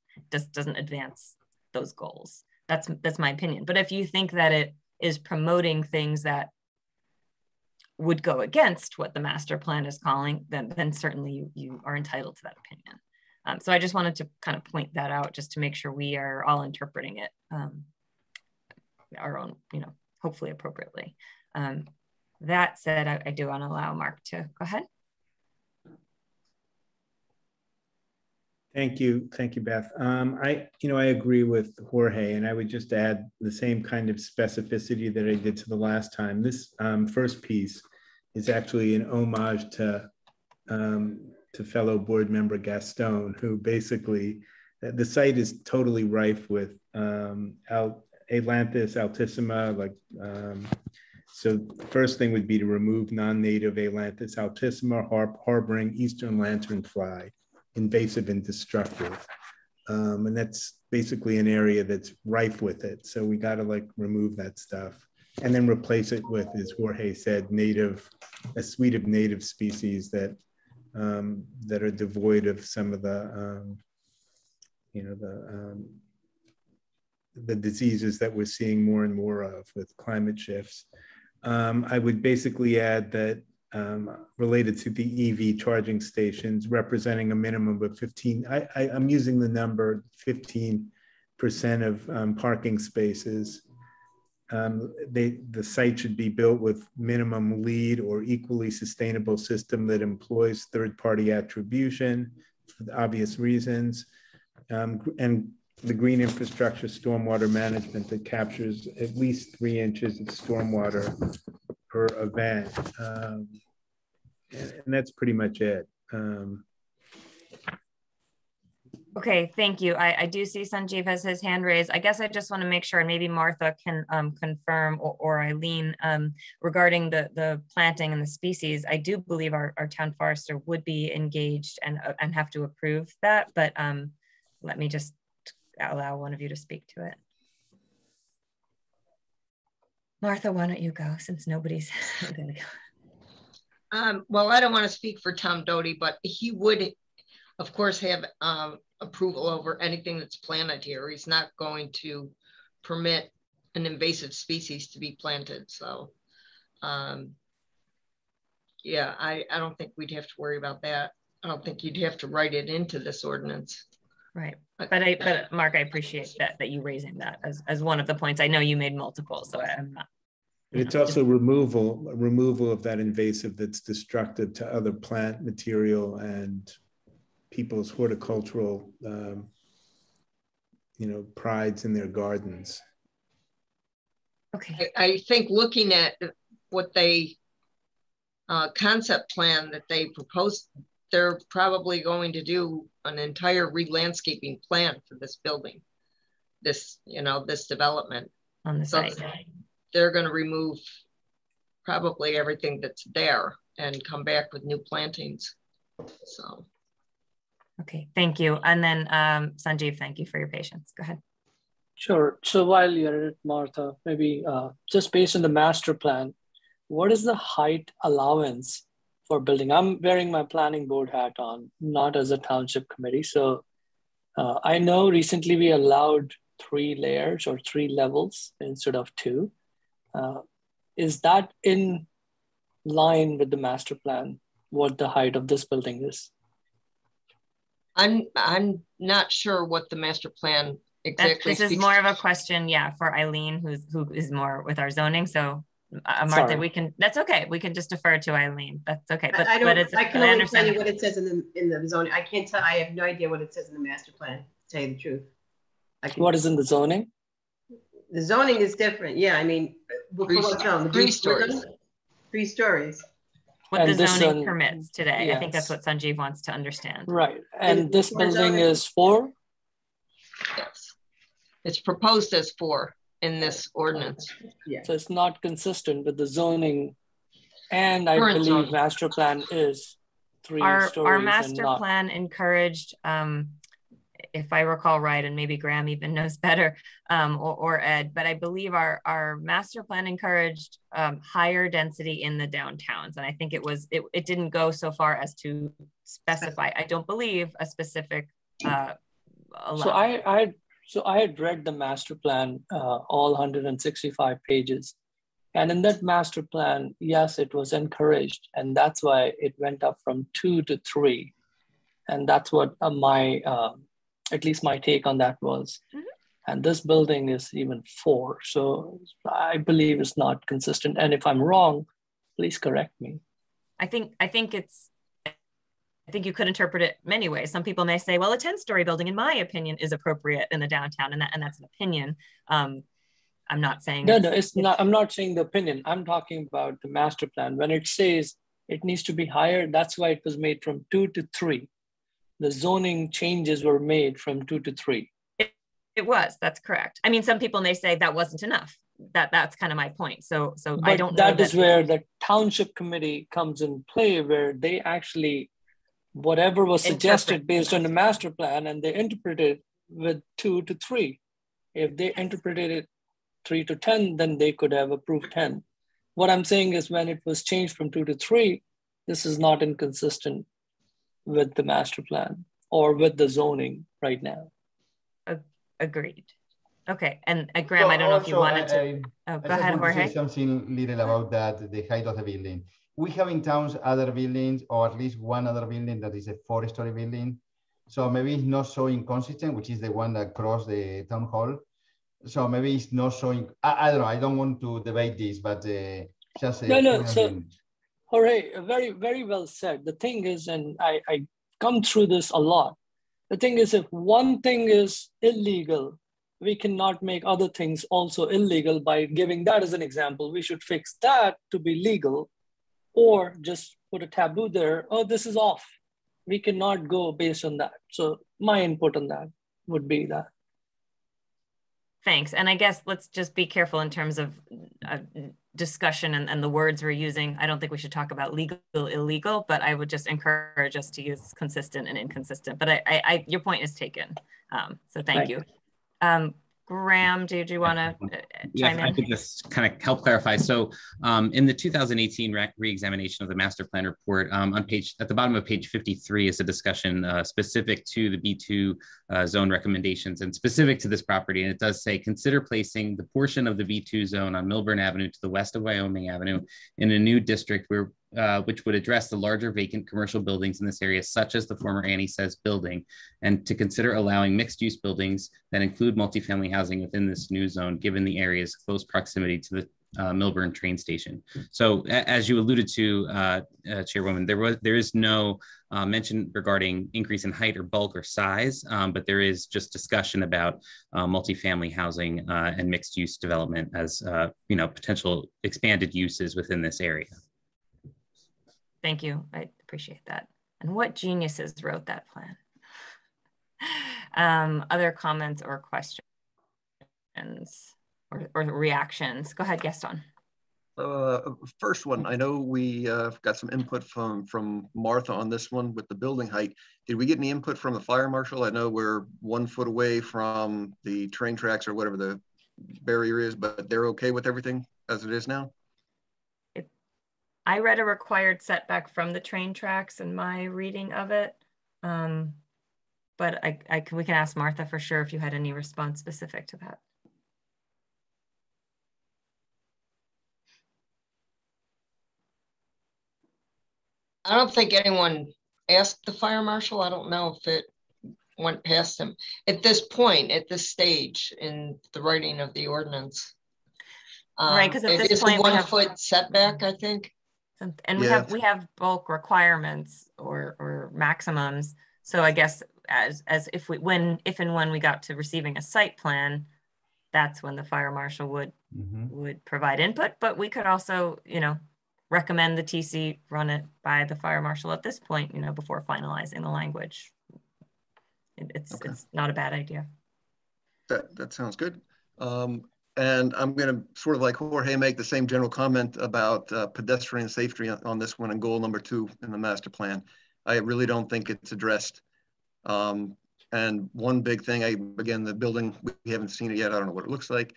doesn't advance those goals. That's my opinion. But if you think that it is promoting things that would go against what the master plan is calling, then certainly you are entitled to that opinion. So I just wanted to kind of point that out, just to make sure we are all interpreting it our own, you know, hopefully appropriately. That said, I do want to allow Mark to go ahead. Thank you, Beth. I agree with Jorge, and I would just add the same kind of specificity that I did to the last time. This first piece is actually an homage to fellow board member Gaston, who basically, the site is totally rife with Atlantis, Altissima, so the first thing would be to remove non-native Atlantis Altissima, harboring eastern lanternfly, invasive and destructive. And that's basically an area that's rife with it. So we got to remove that stuff and then replace it with, as Jorge said, a suite of native species that are devoid of some of the diseases that we're seeing more and more of with climate shifts. I would basically add that related to the EV charging stations, representing a minimum of 15, I'm using the number 15% of parking spaces. The site should be built with minimum LEED or equally sustainable system that employs third-party attribution for the obvious reasons, and the green infrastructure stormwater management that captures at least 3 inches of stormwater per event. And that's pretty much it. Okay, thank you. I do see Sanjeev has his hand raised. I guess I just want to make sure, and maybe Martha can confirm, or Eileen, regarding the planting and the species. I do believe our town forester would be engaged and have to approve that, but let me just allow one of you to speak to it. Martha, why don't you go, since nobody's going to go. Well, I don't want to speak for Tom Doty, but he would, of course, have approval over anything that's planted here. He's not going to permit an invasive species to be planted. So, yeah, I don't think we'd have to worry about that. I don't think you'd have to write it into this ordinance. Right, but Mark, I appreciate that you raising that as one of the points. I know you made multiple, so I'm not. It's also removal of that invasive that's destructive to other plant material and people's horticultural, prides in their gardens. Okay. I think looking at what they concept plan that they proposed, they're probably going to do an entire re-landscaping plan for this building, this development on the site. They're going to remove probably everything that's there and come back with new plantings. So. Okay, thank you. And then Sanjeev, thank you for your patience. Go ahead. Sure. So while you're at it, Martha, maybe just based on the master plan, what is the height allowance for building? I'm wearing my planning board hat on, not as a township committee. So I know recently we allowed 3 layers or 3 levels instead of 2. Is that in line with the master plan, what the height of this building is? I'm not sure what the master plan exactly. This is more of a question, yeah, for Eileen, who is more with our zoning. So Martha, we can, that's okay. We can just defer to Eileen. That's okay. But I but it's, I can I only tell understand. you what it says in the zoning. I can't tell, I have no idea what it says in the master plan, to tell you the truth. What is in the zoning? The zoning is different. Yeah, I mean, for what zone? 3 stories. 3 stories. What And the zoning permits today. Yes. I think that's what Sanjeev wants to understand. Right. And this what building zoning? is 4? Yes. It's proposed as 4 in this ordinance. Yeah. So it's not consistent with the zoning. And I Current believe zoning. master plan is 3 stories. Our master plan encouraged, if I recall right, and maybe Graham even knows better, or Ed, but I believe our master plan encouraged higher density in the downtowns. And I think it didn't go so far as to specify, I don't believe, a specific So I had read the master plan, all 165 pages. And in that master plan, yes, it was encouraged. And that's why it went up from 2 to 3. And that's what at least my take on that was. Mm-hmm. And this building is even 4. So I believe it's not consistent. And if I'm wrong, please correct me. I think you could interpret it many ways. Some people may say, well, a 10-story building, in my opinion, is appropriate in the downtown, and that's an opinion. I'm not saying it's not. I'm not saying the opinion. I'm talking about the master plan. When it says it needs to be higher, that's why it was made from 2 to 3. The zoning changes were made from 2 to 3. It was. That's correct. I mean, some people may say that wasn't enough. That's kind of my point. So but I don't know. That is where the township committee comes in play, where they actually, whatever was suggested based on the master plan, and they interpreted with 2 to 3. If they interpreted it 3 to 10, then they could have approved 10. What I'm saying is when it was changed from 2 to 3, this is not inconsistent with the master plan or with the zoning right now. Agreed. Okay, and Graham, I don't know if you wanted to. Go ahead, Jorge. Say something little about that, the height of the building. We have in towns other buildings, or at least one other building that is a 4-story building. So maybe it's not so inconsistent, which is the one that crossed the town hall. So maybe it's not so, I don't know, I don't want to debate this, but just so Jorge, very, very well said. The thing is, and I come through this a lot. The thing is, if one thing is illegal, we cannot make other things also illegal by giving that as an example. We should fix that to be legal, or just put a taboo there. Oh, this is off. We cannot go based on that. So my input on that would be that. Thanks. And I guess let's just be careful in terms of discussion and the words we're using. I don't think we should talk about legal, illegal, but I would just encourage us to use consistent and inconsistent. But your point is taken. So thank you. Graham, did you want to chime in? I could just kind of help clarify. So in the 2018 re-examination of the master plan report, at the bottom of page 53 is a discussion specific to the B2 zone recommendations and specific to this property. And it does say, consider placing the portion of the B2 zone on Millburn Avenue to the west of Wyoming Avenue in a new district which would address the larger vacant commercial buildings in this area, such as the former Annie Says building, and to consider allowing mixed-use buildings that include multifamily housing within this new zone, given the area's close proximity to the Millburn train station. So as you alluded to, Chairwoman, there is no mention regarding increase in height or bulk or size, but there is just discussion about multifamily housing and mixed-use development as potential expanded uses within this area. Thank you. I appreciate that. And what geniuses wrote that plan? Other comments or questions or reactions? Go ahead, Gaston. First one, I know we got some input from Martha on this one with the building height. Did we get any input from the fire marshal? I know we're 1 foot away from the train tracks or whatever the barrier is, but they're okay with everything as it is now? I read a required setback from the train tracks in my reading of it. But we can ask Martha for sure if you had any response specific to that. I don't think anyone asked the fire marshal. I don't know if it went past him at this point, at this stage in the writing of the ordinance. Right, because at It this is point a we 1 have, foot setback, I think. and we have bulk requirements or maximums. So I guess as if and when we got to receiving a site plan, that's when the fire marshal would provide input. But we could also, you know, recommend the TC run it by the fire marshal at this point, you know, before finalizing the language. It's not a bad idea. That sounds good. And I'm going to sort of like Jorge make the same general comment about pedestrian safety on this one and goal number 2 in the master plan. I really don't think it's addressed. And one big thing, again, the building, we haven't seen it yet. I don't know what it looks like.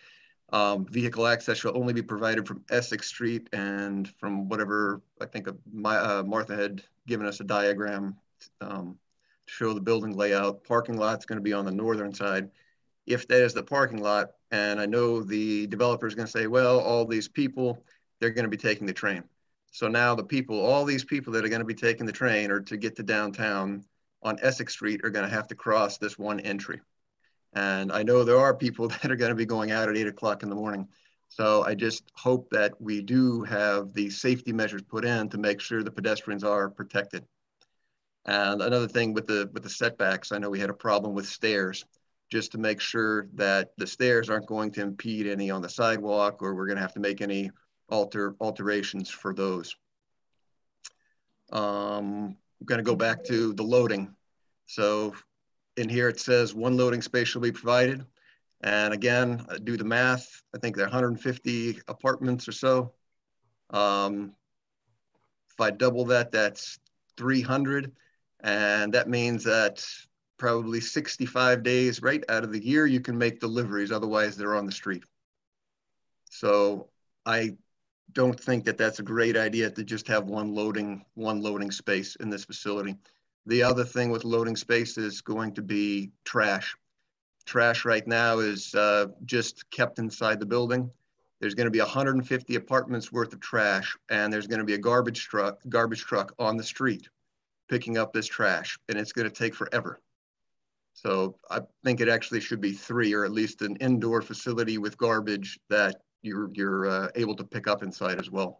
Vehicle access shall only be provided from Essex Street, and from whatever, I think Martha had given us a diagram to show the building layout. Parking lot's going to be on the northern side. If that is the parking lot, and I know the developer is going to say, well, all these people, they're going to be taking the train. So now all these people that are going to be taking the train or to get to downtown on Essex Street are going to have to cross this one entry. And I know there are people that are going to be going out at 8 o'clock in the morning. So I just hope that we do have the safety measures put in to make sure the pedestrians are protected. And another thing with the setbacks, I know we had a problem with stairs, just to make sure that the stairs aren't going to impede any on the sidewalk, or we're going to have to make any alterations for those. I'm going to go back to the loading. So in here it says 1 loading space shall be provided. And again, do the math. I think there are 150 apartments or so. If I double that, that's 300. And that means that probably 65 days right out of the year, you can make deliveries. Otherwise, they're on the street. So I don't think that that's a great idea to just have one loading space in this facility. The other thing with loading space is going to be trash. Trash right now is just kept inside the building. There's going to be 150 apartments worth of trash, and there's going to be a garbage truck on the street picking up this trash, and it's going to take forever. So I think it actually should be 3, or at least an indoor facility with garbage that you're able to pick up inside as well.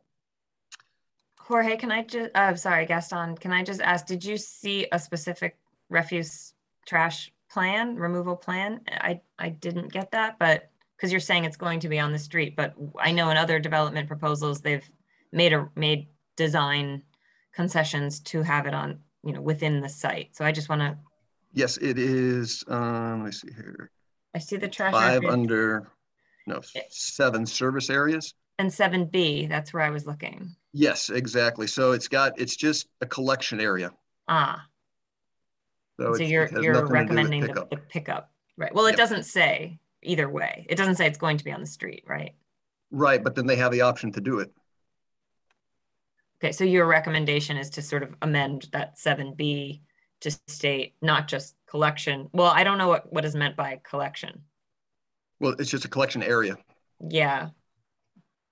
Jorge, can I just, sorry, Gaston, can I just ask, did you see a specific refuse trash plan, removal plan? I didn't get that, but because you're saying it's going to be on the street, but I know in other development proposals, they've made design concessions to have it on, you know, within the site. So I just want to. Yes, it is. Let me see here. I see the trash. 5 under, no, 7 service areas. And 7B, that's where I was looking. Yes, exactly. So it's just a collection area. Ah. So you're recommending the pickup, right? Well, it doesn't say either way. It doesn't say it's going to be on the street, right? Right, but then they have the option to do it. Okay, so your recommendation is to sort of amend that 7B to state not just collection. Well, I don't know what is meant by collection. Well, it's just a collection area. Yeah,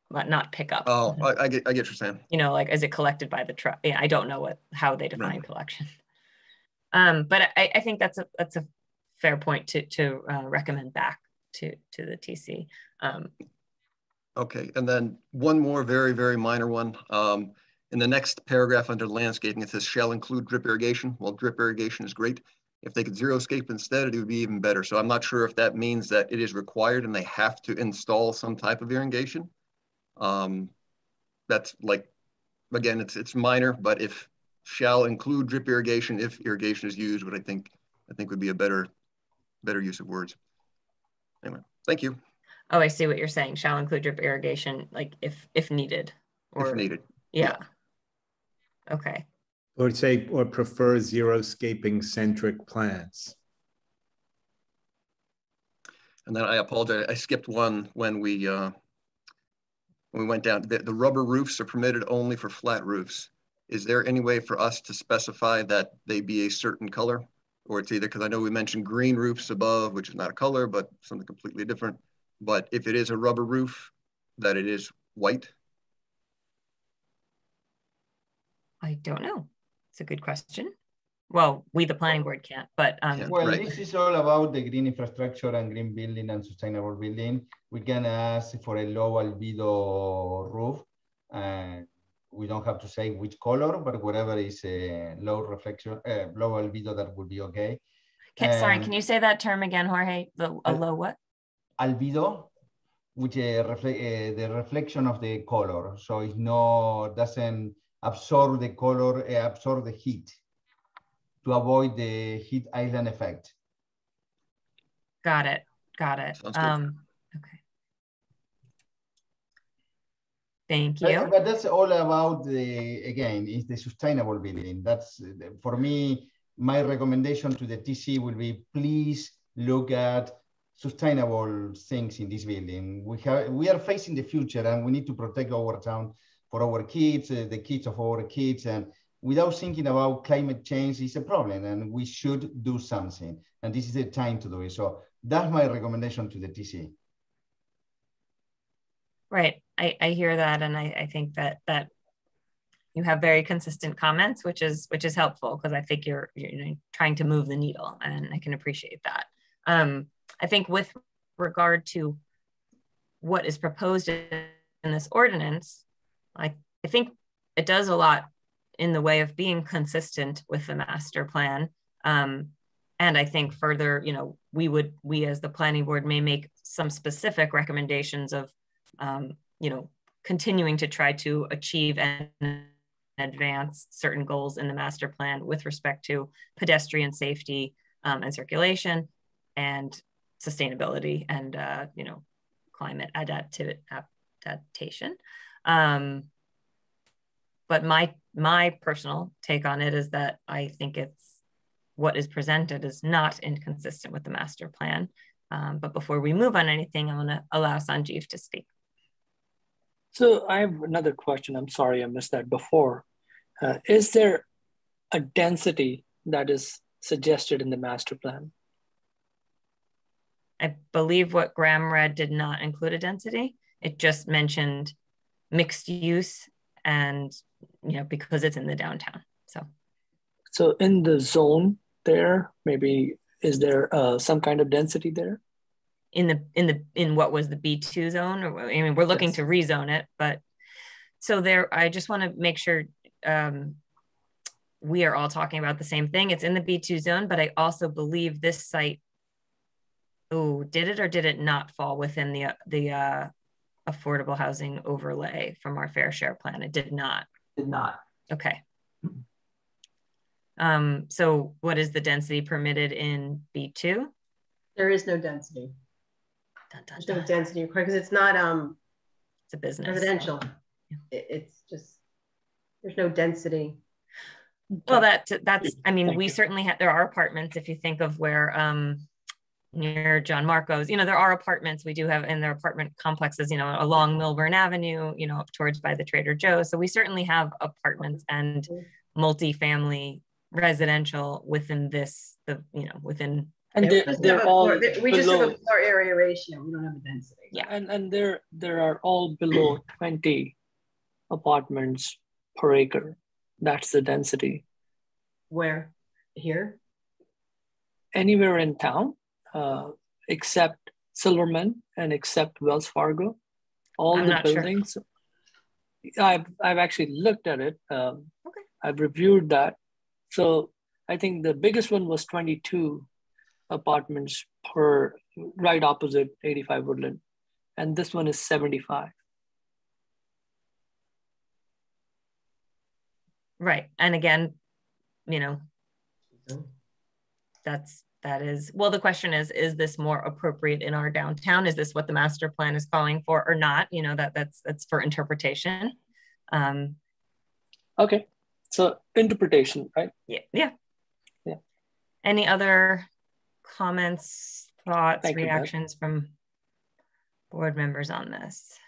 but not pickup. Oh, I get what you're saying. You know, like, is it collected by the truck? Yeah, I don't know how they define collection. But I think that's a fair point to recommend back to the TC. Okay, and then one more very, very minor one. In the next paragraph under landscaping, it says shall include drip irrigation. Well, drip irrigation is great. If they could xeriscape instead, it would be even better. So I'm not sure if that means that it is required and they have to install some type of irrigation. That's like, again, it's minor, but if shall include drip irrigation if irrigation is used, what I think would be a better use of words. Anyway, thank you. Oh, I see what you're saying. Shall include drip irrigation, like if needed. Or, if needed. Yeah. Okay. Or prefer xeriscaping centric plants. And then I apologize, I skipped one when we went down. The rubber roofs are permitted only for flat roofs. Is there any way for us to specify that they be a certain color? Or it's either, because I know we mentioned green roofs above, which is not a color, but something completely different. But if it is a rubber roof, that it is white? I don't know. It's a good question. well, we, the planning board can't, but well, Right. this is all about the green infrastructure and green building and sustainable building. We can ask for a low albedo roof, and we don't have to say which color, but whatever is a low reflection, low albedo, that would be okay. sorry, can you say that term again, Jorge? A low what? Albedo, which the reflection of the color, so it doesn't absorb the color, absorb the heat, to avoid the heat island effect. Got it. Got it. Sounds good. Okay. Thank you. But that's all about again, is the sustainable building. That's, for me, my recommendation to the TC will be, please look at sustainable things in this building. We are facing the future, and we need to protect our town for our kids, the kids of our kids, and without thinking about climate change is a problem, and we should do something. And this is the time to do it. So that's my recommendation to the TC. Right. I hear that, and I think that you have very consistent comments, which is helpful, because I think you're trying to move the needle, and I can appreciate that. I think with regard to what is proposed in this ordinance, I think it does a lot in the way of being consistent with the master plan. And I think further, we as the planning board may make some specific recommendations of, continuing to try to achieve and advance certain goals in the master plan with respect to pedestrian safety and circulation and sustainability and, climate adaptation. But my personal take on it is that I think what is presented is not inconsistent with the master plan. But before we move on anything, I want to allow Sanjeev to speak. So I have another question. I'm sorry I missed that before. Is there a density that is suggested in the master plan? I believe what Graham read did not include a density. It just mentioned mixed use, and because it's in the downtown. So in the zone there, maybe is there some kind of density there? In what was the B2 zone? Or, I mean, we're looking to rezone it, but so there, I just want to make sure we are all talking about the same thing. It's in the B2 zone, but I also believe this site, did it or did it not fall within the affordable housing overlay from our fair share plan? It did not. Did not. Okay. So what is the density permitted in B2? There is no density. There's no density because it's not it's a business residential. So. It's just, there's no density. Well, that's I mean, we certainly have, there are apartments, if you think of where near John Marco's, there are apartments we do have in their apartment complexes, along Millburn Avenue, up towards by the Trader Joe's. So we certainly have apartments and multifamily residential within this, within. And they're all we just have a floor area ratio. We don't have a density. Yeah, and there are all below 20 apartments per acre. That's the density. Where? Here? Anywhere in town, except Silverman and except Wells Fargo. All the buildings. Sure. I've actually looked at it. Okay. I've reviewed that. So I think the biggest one was 22 apartments right opposite 85 Woodland. And this one is 75. Right. And again, that is, well, the question is this more appropriate in our downtown? Is this what the master plan is calling for or not? That's for interpretation. Okay. So interpretation, right? Yeah. Any other comments, thoughts, reactions from board members on this?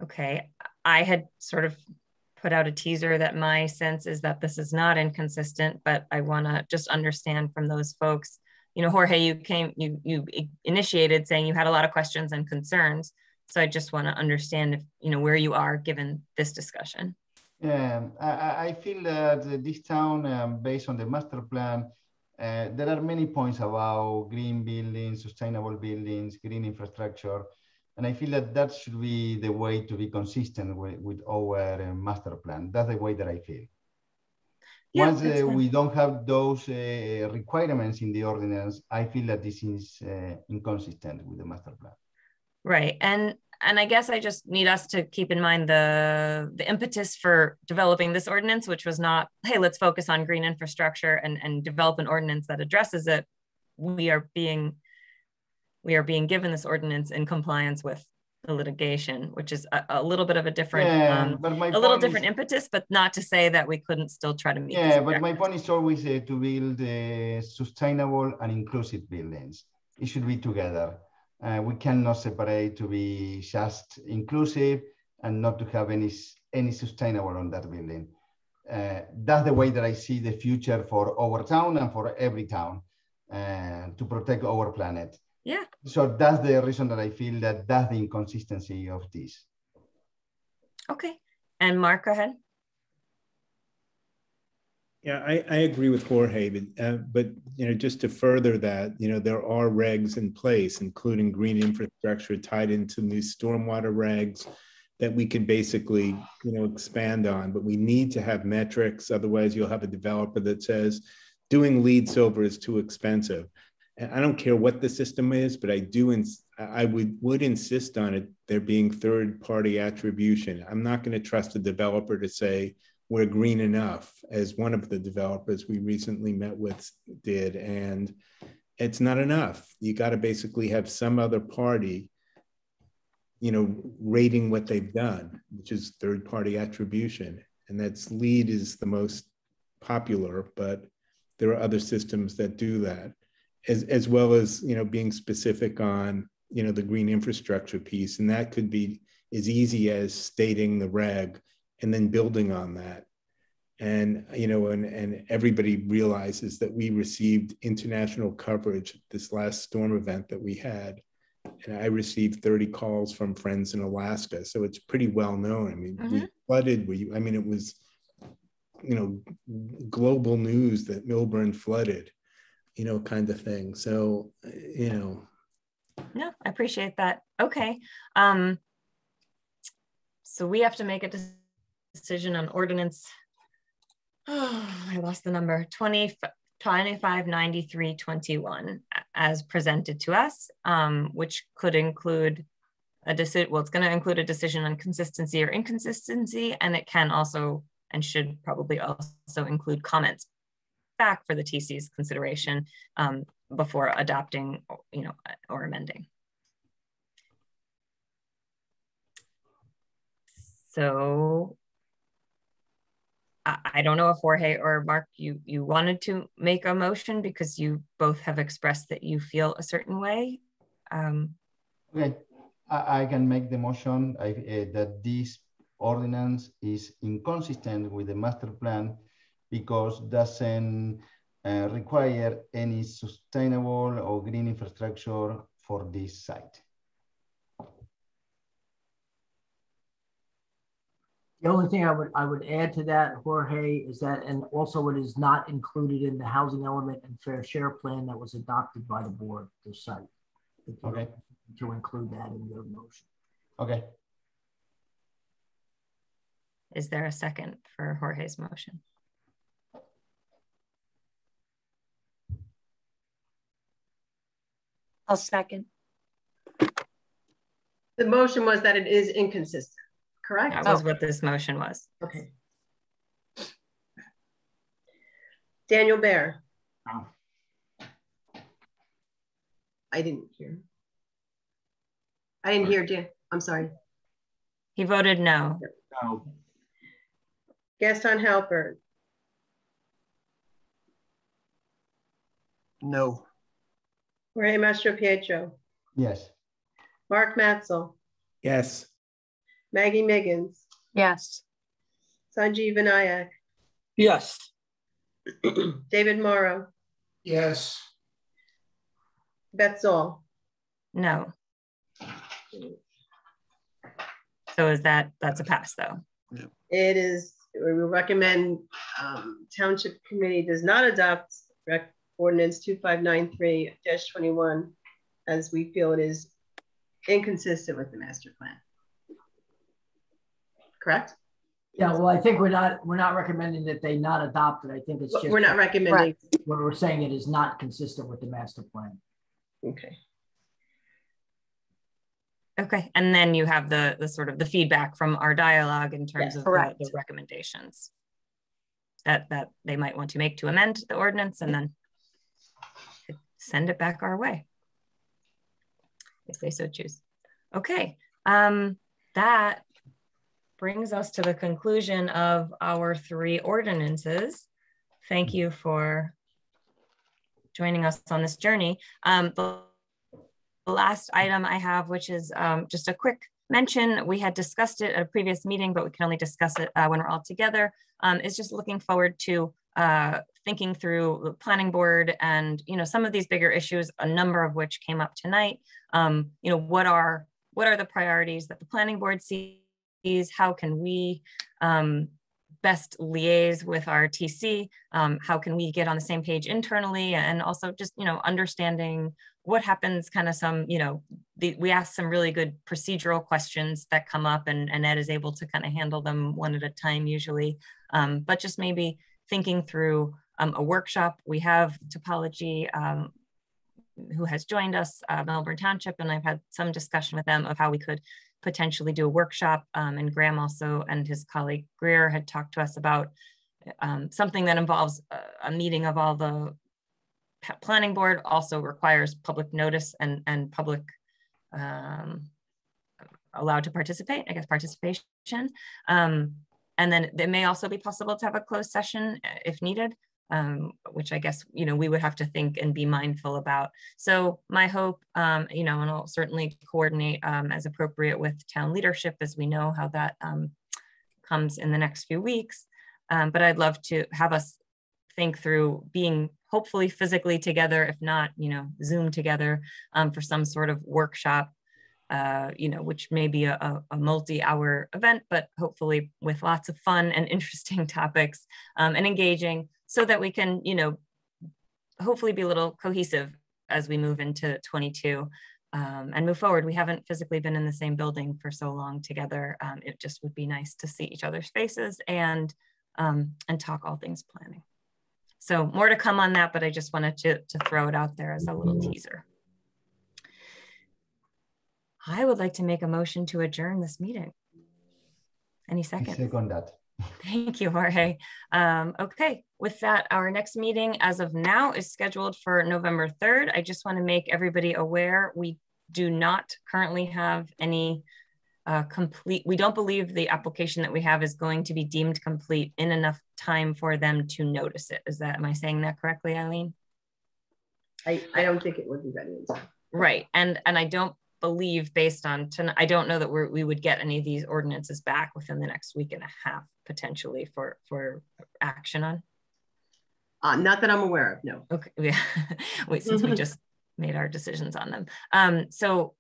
Okay, I had sort of put out a teaser that my sense is that this is not inconsistent, but I want to just understand from those folks. Jorge, you initiated saying you had a lot of questions and concerns. So I just want to understand if, where you are given this discussion. I feel that this town, based on the master plan, there are many points about green buildings, sustainable buildings, green infrastructure. And I feel that that should be the way to be consistent with our master plan. That's the way that I feel. Yeah, once we don't have those requirements in the ordinance, I feel that this is inconsistent with the master plan. Right. And I guess I just need us to keep in mind the impetus for developing this ordinance, which was not, hey, let's focus on green infrastructure and develop an ordinance that addresses it. We are being given this ordinance in compliance with the litigation, which is a little bit of a different, different impetus, but not to say that we couldn't still try to meet. Yeah, but my point is always to build sustainable and inclusive buildings. It should be together. We cannot separate to be just inclusive and not to have any sustainable on that building. That's the way that I see the future for our town and for every town, to protect our planet. Yeah. So that's the reason that I feel that that's the inconsistency of this. Okay. And Mark, go ahead. Yeah, I agree with Jorge, but just to further that, there are regs in place, including green infrastructure tied into new stormwater regs that we can basically, expand on. But we need to have metrics. Otherwise, you'll have a developer that says doing LEED silver is too expensive. And I don't care what the system is, but I would insist on it there being third-party attribution. I'm not going to trust a developer to say we're green enough, as one of the developers we recently met with did, and it's not enough. You got to basically have some other party, rating what they've done, which is third-party attribution, and that's LEED is the most popular, but there are other systems that do that. As well as, being specific on, the green infrastructure piece. And that could be as easy as stating the reg and then building on that. And, and everybody realizes that we received international coverage this last storm event that we had. And I received 30 calls from friends in Alaska. So it's pretty well known. I mean, we flooded, it was, global news that Millburn flooded. Kind of thing. So, No, I appreciate that. Okay. So we have to make a decision on ordinance. Oh, I lost the number, 259321 as presented to us, which could include a decision. Well, it's going to include a decision on consistency or inconsistency, and it can also and should probably also include comments back for the TC's consideration before adopting, or amending. So I don't know if Jorge or Mark, you wanted to make a motion because you both have expressed that you feel a certain way. Okay, I can make the motion that this ordinance is inconsistent with the master plan because doesn't require any sustainable or green infrastructure for this site. The only thing I would add to that, Jorge, is that, and also it is not included in the housing element and fair share plan that was adopted by the board, the site. Okay. To include that in your motion. Okay. Is there a second for Jorge's motion? I'll second. The motion was that it is inconsistent, correct? That was what this motion was. Okay. Daniel Baer. No. I didn't hear. I didn't hear, Dan. I'm sorry. He voted no. No. Gaston Halpert. No. Jorge Mastro Pietro. Yes. Mark Matzel. Yes. Maggie Miggins. Yes. Sanjeev Vinayak. Yes. David Morrow. Yes. Beth Zoll. No. So is that's a pass though? It is we recommend Township Committee does not adopt Ordinance 2593-21 as we feel it is inconsistent with the master plan. Correct? Yeah, well, I think we're not recommending that they not adopt it. I think it's just we're not recommending. What we're saying it is not consistent with the master plan. Okay. Okay, and then you have the sort of the feedback from our dialogue in terms of the recommendations that they might want to make to amend the ordinance, and then send it back our way if they so choose. Okay, that brings us to the conclusion of our 3 ordinances. Thank you for joining us on this journey. The last item I have, which is just a quick mention, we had discussed it at a previous meeting, but we can only discuss it when we're all together, is just looking forward to thinking through the planning board and, you know, some of these bigger issues, a number of which came up tonight. You know, what are the priorities that the planning board sees? How can we best liaise with our TC? How can we get on the same page internally? And also just, you know, understanding what happens, kind of some, you know, we ask some really good procedural questions that come up, and Ed is able to kind of handle them one at a time usually. But just maybe thinking through a workshop. We have Topology who has joined us, Millburn Township, and I've had some discussion with them of how we could potentially do a workshop. And Graham also and his colleague Greer had talked to us about something that involves a meeting of all the planning board, also requires public notice and public allowed to participate, I guess participation. And then it may also be possible to have a closed session if needed, which I guess, you know, we would have to think and be mindful about. So my hope, you know, and I'll certainly coordinate as appropriate with town leadership as we know how that comes in the next few weeks. But I'd love to have us think through being hopefully physically together, if not, you know, Zoom together for some sort of workshop, you know, which may be a multi-hour event, but hopefully with lots of fun and interesting topics and engaging, so that we can, you know, hopefully be a little cohesive as we move into 22 and move forward. We haven't physically been in the same building for so long together. It just would be nice to see each other's faces and talk all things planning. So more to come on that, but I just wanted to throw it out there as a little teaser. I would like to make a motion to adjourn this meeting. Any second? Second that. Thank you, Jorge. Okay, with that, our next meeting as of now is scheduled for November 3rd. I just want to make everybody aware, we do not currently have any we don't believe the application that we have is going to be deemed complete in enough time for them to notice it. Am I saying that correctly, Eileen? I don't think it would be ready in time. Right, and I don't believe, based on tonight, I don't know that we would get any of these ordinances back within the next week and a half, potentially for action on. Not that I'm aware of, no. Okay, yeah. Wait, since we just made our decisions on them. So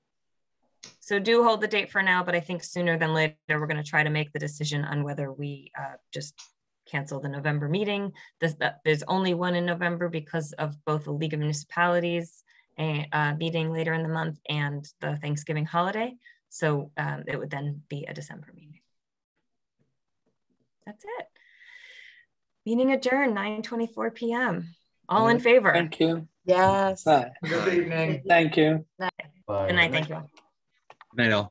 do hold the date for now, but I think sooner than later, we're going to try to make the decision on whether we just cancel the November meeting. There's only one in November because of both the League of Municipalities meeting later in the month and the Thanksgiving holiday. So it would then be a December meeting. That's it. Meeting adjourned, 9:24 p.m. All in favor? Thank you. Yes. Bye. Good evening. Thank you. Bye. Good night. Thank you all. Good night all.